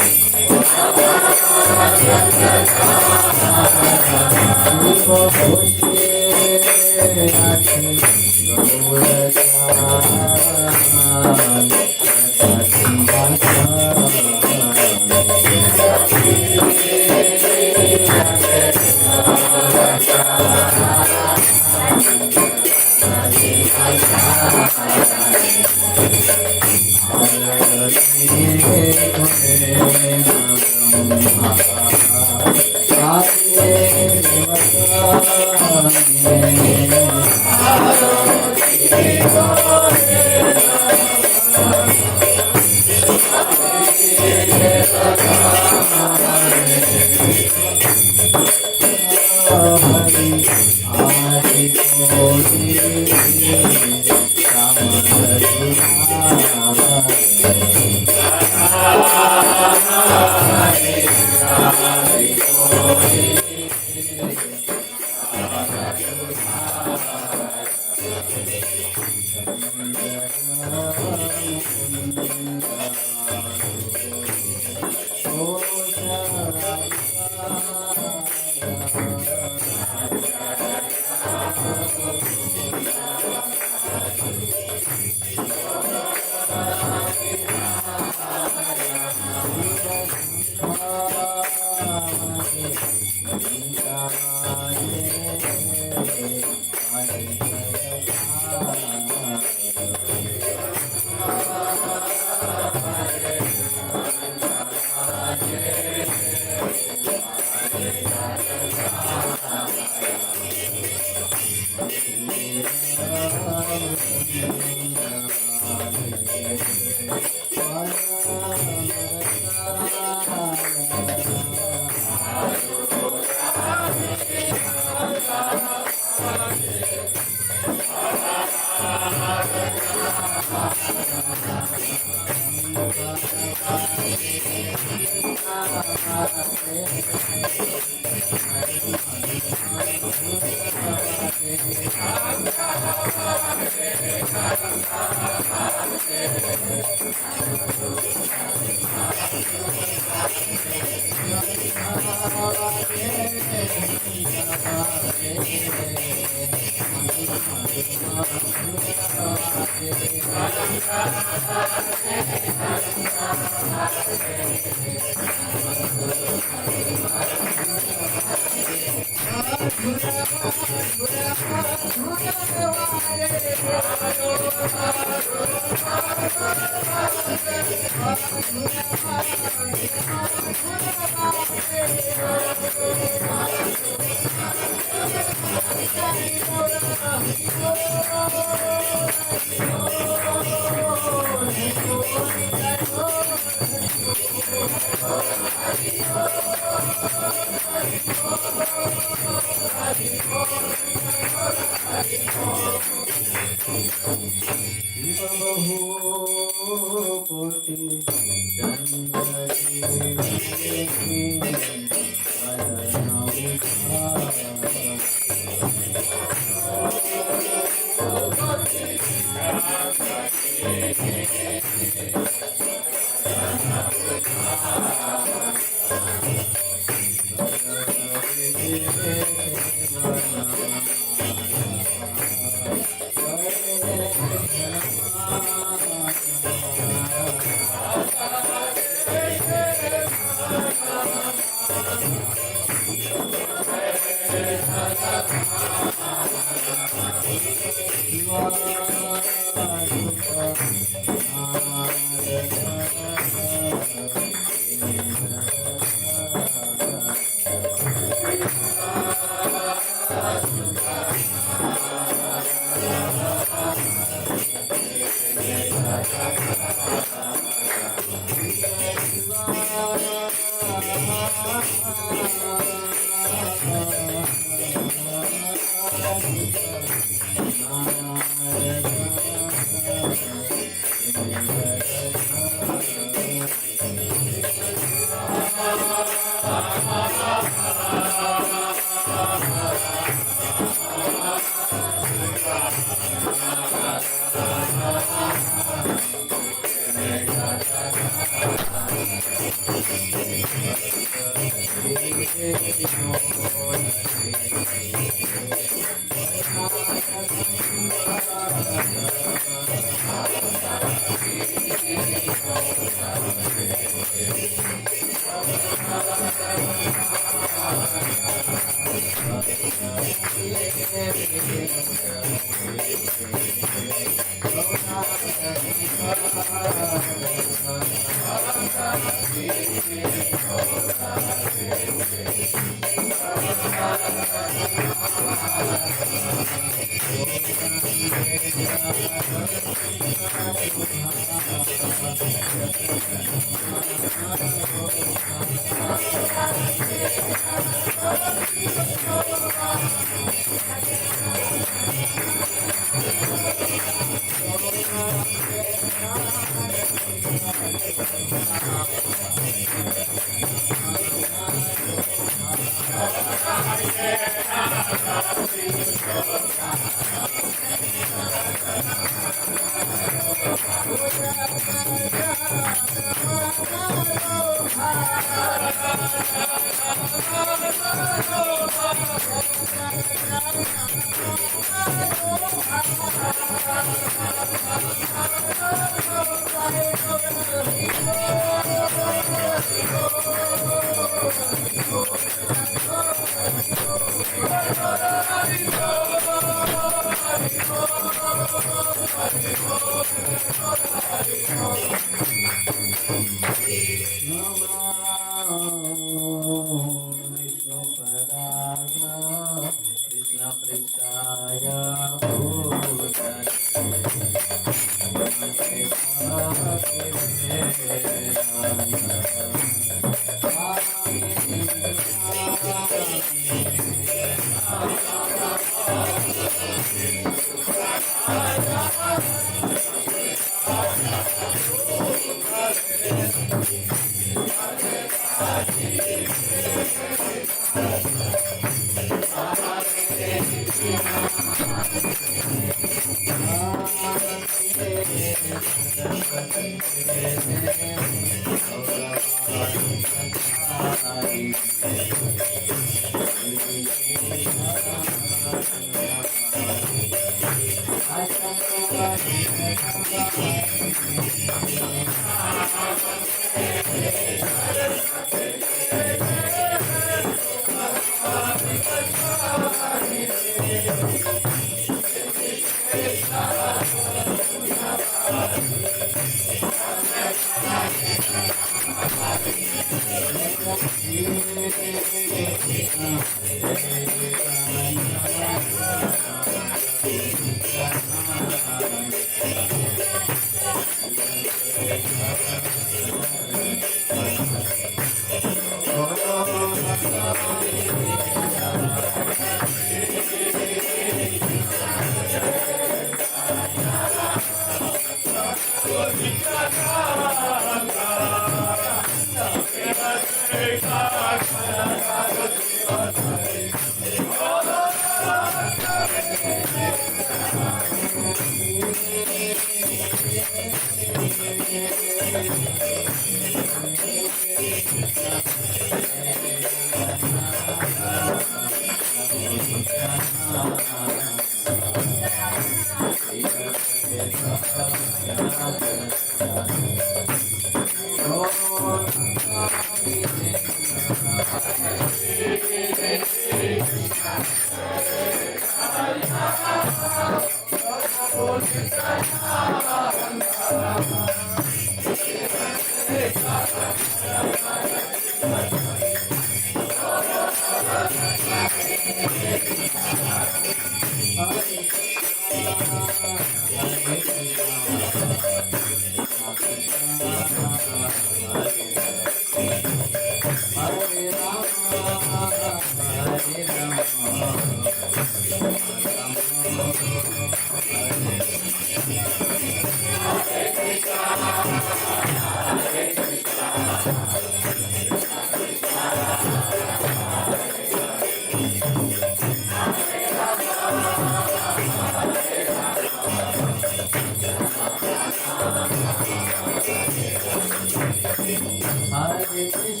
Hare Jai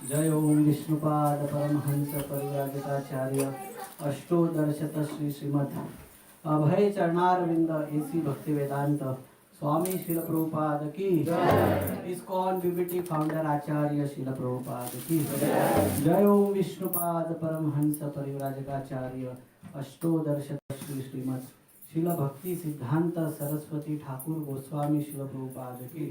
जय ओम विष्णुपाद परमहंस परिव्राजकाचार्य अष्टोदर्शत श्री श्रीमद अभय चरणारविंद AC भक्ति वेदांत स्वामी शिल प्रभुपाद की ISKCON BBT founder आचार्य शिल प्रभुपाद की जय ओम विष्णुपाद परमहंस परिव्राजकाचार्य अष्टोदर्शत श्री श्रीमद शिल भक्ति सिद्धांत सरस्वती ठाकुर गोस्वामी शिल प्रभुपाद की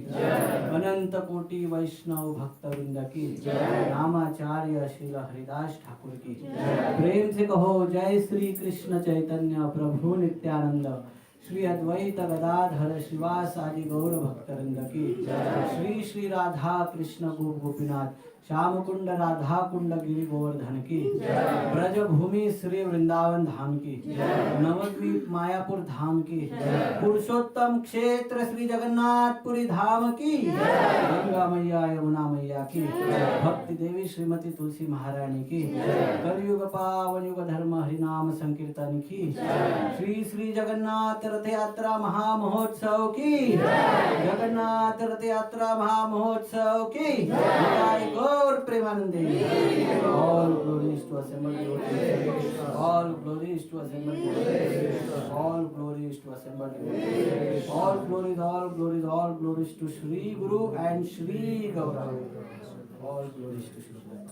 अनंत कोटि वैष्णव भक्त वृंद की नामाचार्य शिल हरिदास ठाकुर की प्रेम से कहो जय श्री कृष्ण चैतन्य प्रभु नित्यानंद श्री अद्वैत गदाधर श्रीवास आदि गौर भक्तवृंद की श्री श्री राधा कृष्ण गोपीनाथ श्याम कुंड राधा कुंड गिरि गोवर्धन की ब्रज भूमि श्री वृंदावन धाम की नवद्वीप मायापुर धाम की पुरुषोत्तम क्षेत्र श्री जगन्नाथपुरी धाम की गंगा मैया यमुना मैया की भक्ति देवी श्रीमती तुलसी महारानी की कलयुग पावन युग धर्म हरिनाम संकीर्तन की श्री श्री जगन्नाथ रथ यात्रा महामहोत्सव की जगन्नाथ रथ यात्रा महामहोत्सव की गौर प्रेमानंदे all glories to assembled devotees, all glories to assembled devotees, all glories to assembled devotees, all glories to Shri Guru and Shri Gauranga, all glories to Shri Guru.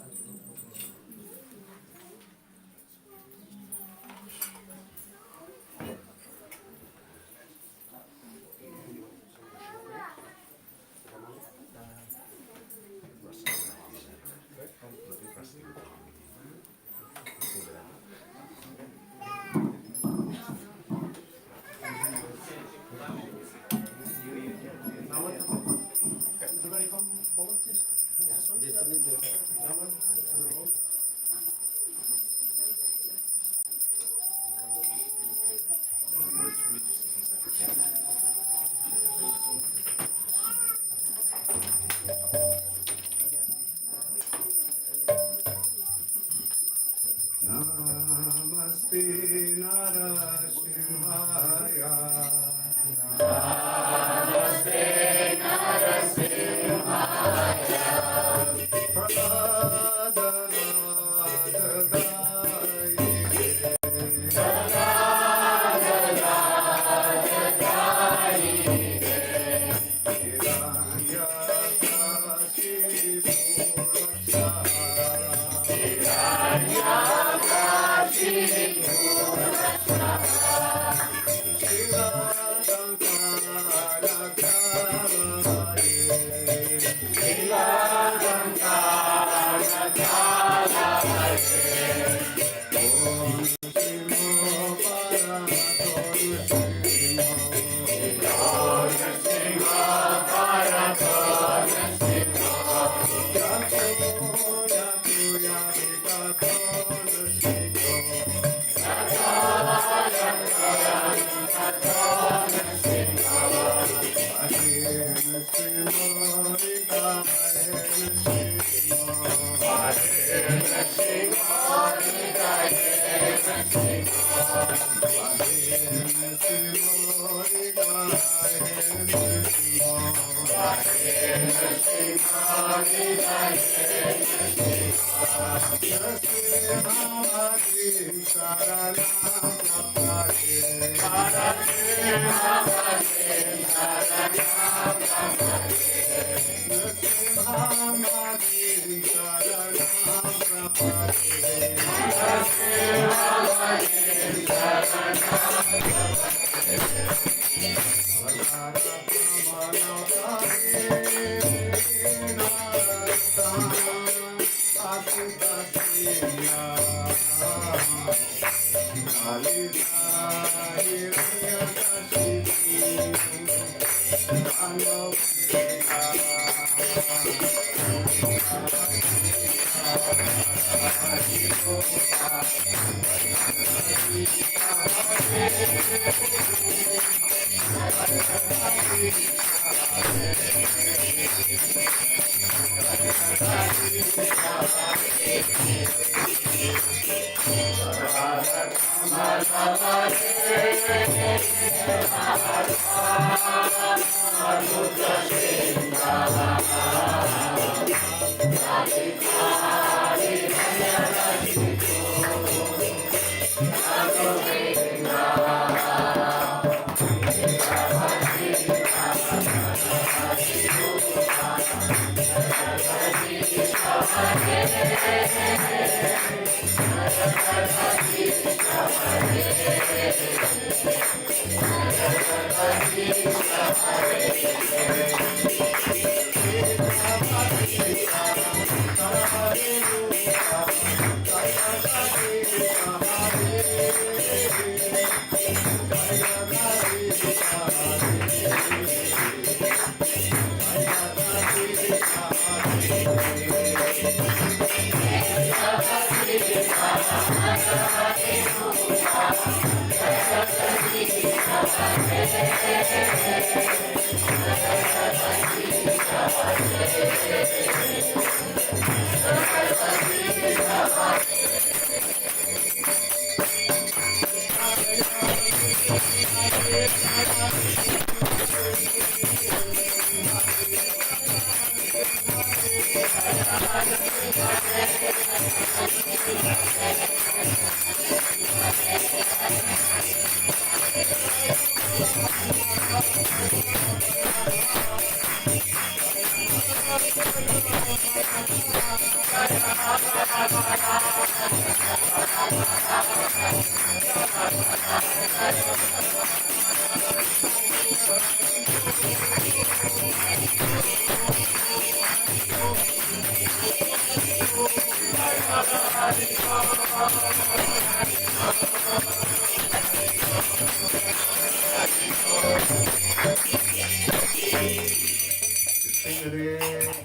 Namaste Narasimhaya. Namaste Narasimhaya. Shila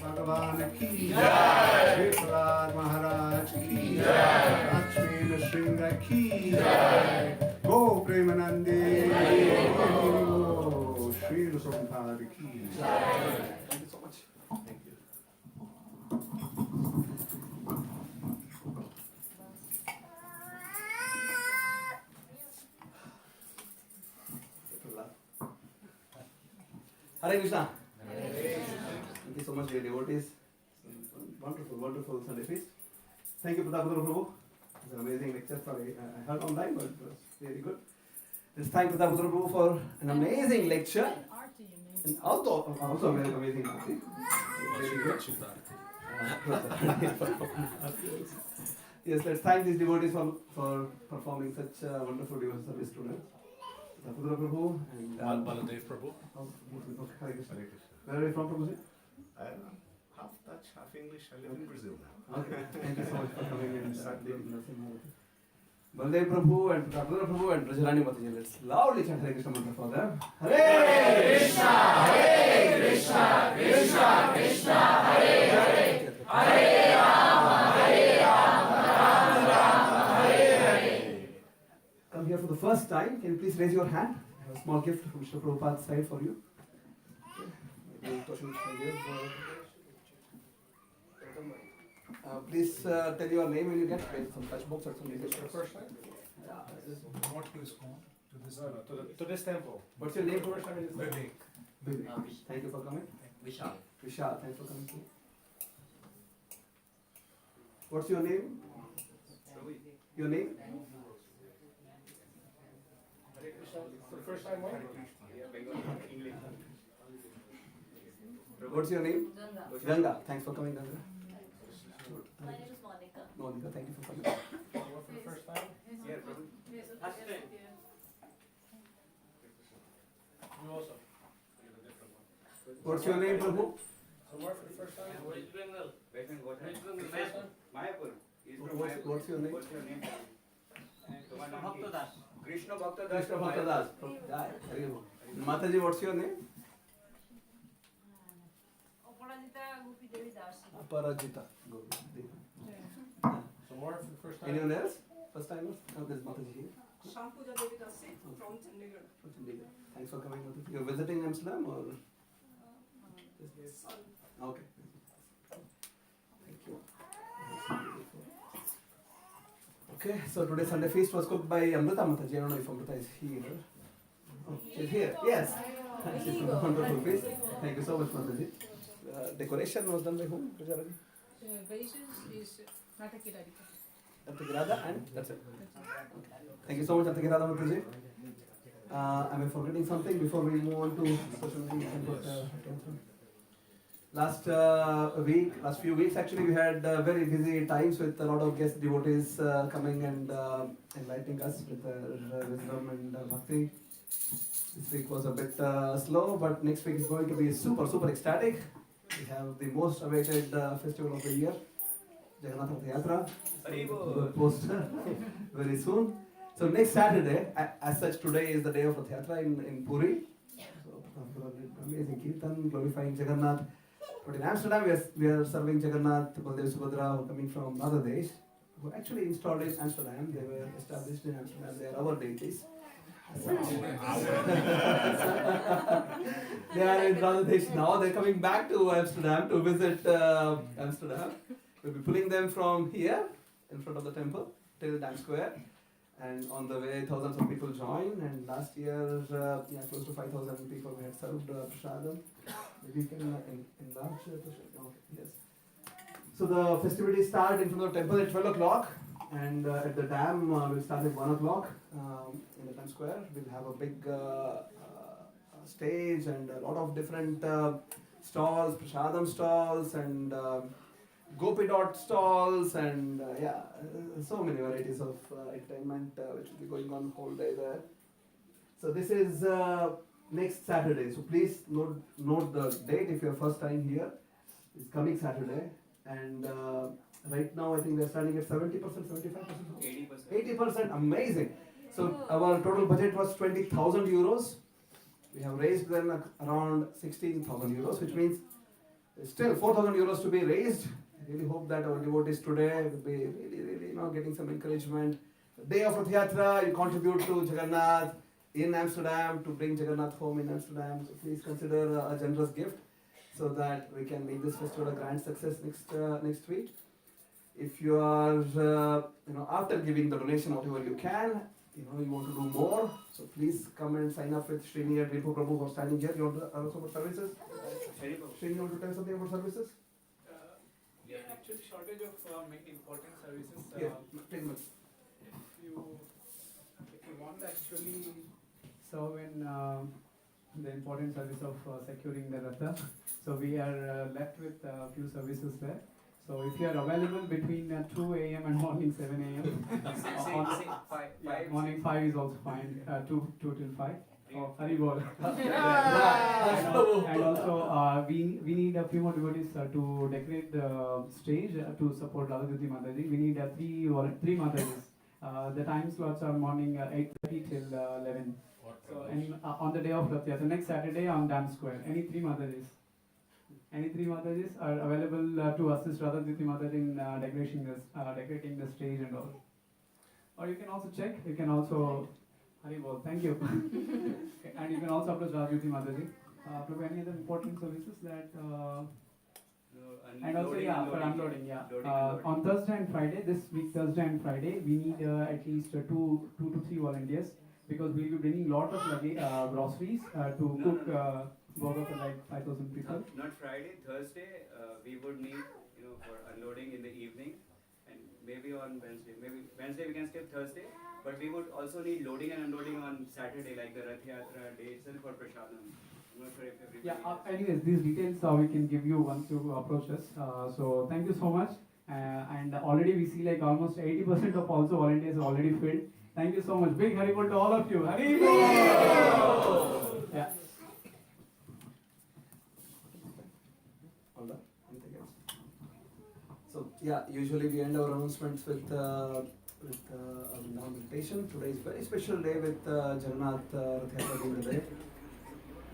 भगवान की जय, प्रहलाद महाराज की जय, लक्ष्मी नृसिंह की जय, गो प्रेमानंदे गो श्री नृसिंह की जय। Thank you so much. Thank you. Hare Krishna. Thank you so much, dear devotees. Wonderful, wonderful Sunday feast. Thank you, Pratapudra Prabhu. It's an amazing lecture. Sorry, I heard online, but it was very good. Let's thank Pratapudra Prabhu for an amazing lecture. And also very amazing arti. Very good. Yes, let's thank these devotees for performing such wonderful devotional service to us. Pratapudra Prabhu and Baladev Prabhu. Okay, Hare Krishna. Hare Krishna. Where are you from, Prabhuji? I'm half Dutch, half English. I live in Brazil now. Okay, thank you so much for coming in and leading us in Bhagavad. Baladev Prabhu and Pratapudra Prabhu and Brajarani Mataji. Let's loudly chant Hare Krishna mantra for them. Hare Krishna, Krishna Krishna, Hare Hare, Hare Rama, Rama first time, can you please raise your hand? I have a small gift from Mr. Prabhupada's side for you. Okay. Maybe questions for you. Please tell your name when you get some touch box or something. Is this the first time? Yeah, this is- What to this home? To this No, no, to this temple. What's your name? First time in this. Vivek. Vivek. Thank you for coming. Vishal. Vishal, thanks for coming. What's your name? Your name? For the first time, what? What's your name? Ganga. Ganga. Thanks for coming, Ganga. My name is Monica. Monica, thank you for coming. What for the first time? Yeah, Prabhu. You also. What's your name, Prabhu? So what for the first time? West Bengal. The first time? Mayapur. He's from What's, Mayapur. what's your name? What's your name? Bhakta Das. Krishna Bhakta Das. Krishna Bhakta Das. Jai, Hari Om. Mataji, what's your name? Aparajita Gopi Devi Das. Aparajita. Go. So what for the first time? Anyone else? First timers? Oh, there's Mataji here. Shampuja Devi Dasi from Chandigarh. From Chandigarh. Thanks for coming, Mataji. You're visiting Amsterdam or? Son. Okay. Thank you. Okay, so today's Sunday feast was cooked by Amrita Mataji. I don't know if Amrita is here. Oh, she's here. Yes. She's from the wonderful feast. Thank you so much, Mataji. Decoration was done by whom? Pujaraji? Vaishans is Nataki Radhika. Antakirada and that's it. Thank you so much, Antakirada Mataji. Am I forgetting something before we move on to special last few weeks actually we had very busy times with a lot of guest devotees coming and enlightening us with their wisdom and bhakti. This week was a bit slow, but next week is going to be super ecstatic. We have the most awaited festival of the year, Jagannath Rath Yatra. We'll post very soon. So next Saturday, as such, today is the day of Rath Yatra in Puri. So amazing kirtan glorifying Jagannath. But in Amsterdam, we are serving Jagannath, Baldev Subhadra, who are coming from Bangladesh, who actually installed in Amsterdam. They were established in Amsterdam. They are our deities. They are in Bangladesh now. They're coming back to Amsterdam to visit Amsterdam. We'll be pulling them from here, in front of the temple, till Times Square. And on the way, thousands of people join. And last year, close to 5,000 people had served prasadam. Maybe you can enlarge prasadam. Okay, yes. So the festivities start in front of the temple at 12 o'clock. And at the dam, we'll start at 1 o'clock in the Times Square. We'll have a big stage and a lot of different stalls, prasadam stalls and Gopi Dot stalls and so many varieties of entertainment which will be going on whole day there. So this is next Saturday. So please note the date if you're first time here. It's coming Saturday and right now I think they're starting at 70%, 75%, 80%. Amazing. So our total budget was 20,000 euros. We have raised then around 16,000 euros, which means there's still 4,000 euros to be raised. I really hope that our devotees today will be really getting some encouragement. The day of Rath Yatra, you contribute to Jagannath in Amsterdam to bring Jagannath home in Amsterdam. So please consider a generous gift so that we can make this festival a grand success next week. If you are after giving the donation whatever you can, you want to do more, so please come and sign up with Srini and Ripu Prabhu for standing here. You want to also about services? Srini, you want to tell something about services? We are actually shortage of many important services. Yeah, take a minute. If you want to actually serve in the important service of securing the Ratha, so we are left with a few services there. So if you are available between 2 a.m. and morning 7 a.m. Morning 5 is also fine, 2 till 5. Oh, Haribol. And also we need a few more devotees to decorate the stage to support Radhakriti Mataji. We need three Matajis. The time slots are morning 8:30 till 11. So on the day of Rath Yatra, so next Saturday on Dam Square, any three Matajis. Any three Matajis are available to assist Radhakriti Mataji in decorating the stage and all. Or you can also check. You can also Hari Bol, thank you. Okay, and you can also approach Rajyoti Mataji. Prabhu, any other important services that, and also, yeah, for unloading, yeah. On Thursday and Friday, this week, Thursday and Friday, we need at least two to three volunteers because we'll be bringing lot of groceries to cook burger for like 5,000 people. Not Friday, Thursday, we would need, for unloading in the evening, and maybe on Wednesday. Maybe Wednesday we can skip Thursday, but we would also need loading and unloading on Saturday, like the Rath Yatra day itself for Prasadam. I'm not sure if everybody. Yeah, anyways, these details we can give you once you approach us. So thank you so much. And already we see like almost 80% of also volunteers are already filled. Thank you so much. Big Haribol to all of you. Haribol! Yeah. All done? Anything else? So yeah, usually we end our announcements with a meditation. Today is a very special day with Jagannath Rath Yatra being the day.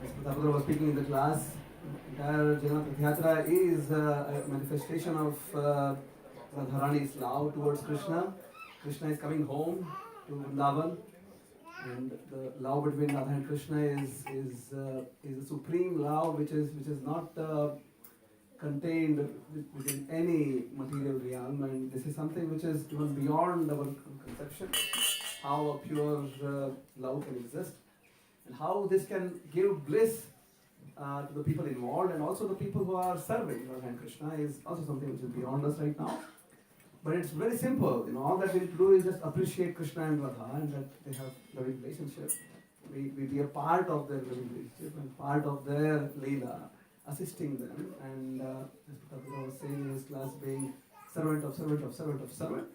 As Pratapudra was speaking in the class, entire Jagannath Rath Yatra is a manifestation of Radharani's love towards Krishna. Krishna is coming home to Vrindavan, and the love between Radha and Krishna is a supreme love which is not contained within any material realm, and this is something which is even beyond our conception, how a pure love can exist and how this can give bliss to the people involved and also the people who are serving Radha and Krishna is also something which is beyond us right now. But it's very simple, all that we need to do is just appreciate Krishna and Radha and that they have a loving relationship. We be a part of their loving relationship and part of their Leela, assisting them, and as Pratapudra was saying in his class, being servant of servant of servant of servant.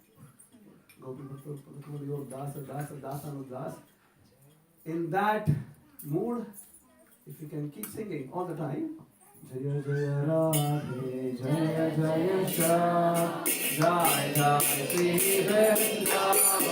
In that mood, if you can keep singing all the time, Jaya Jaya Radhe, Jaya Jaya Shah, Jaya Jaya Sri Vrindavan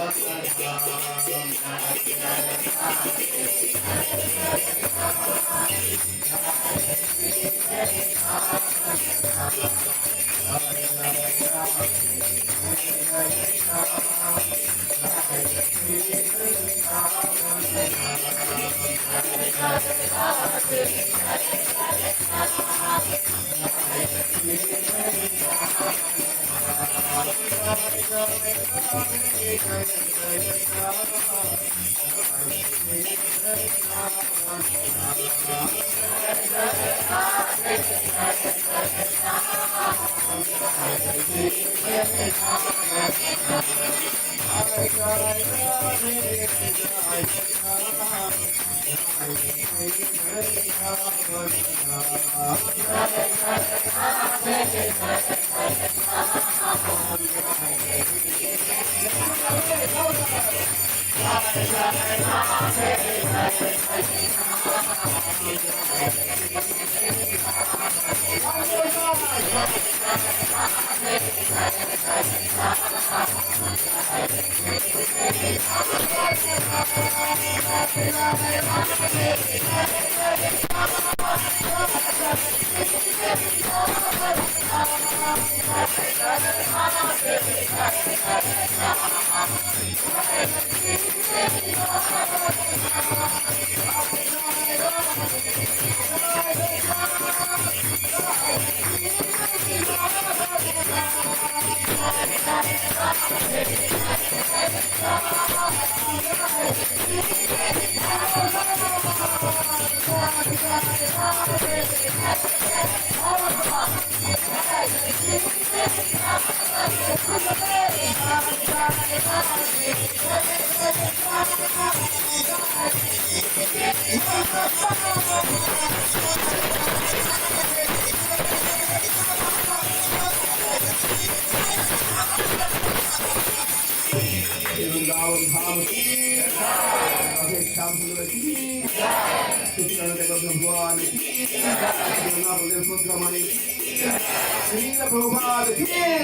Prabhupada ki Jai.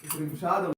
Thank you so much.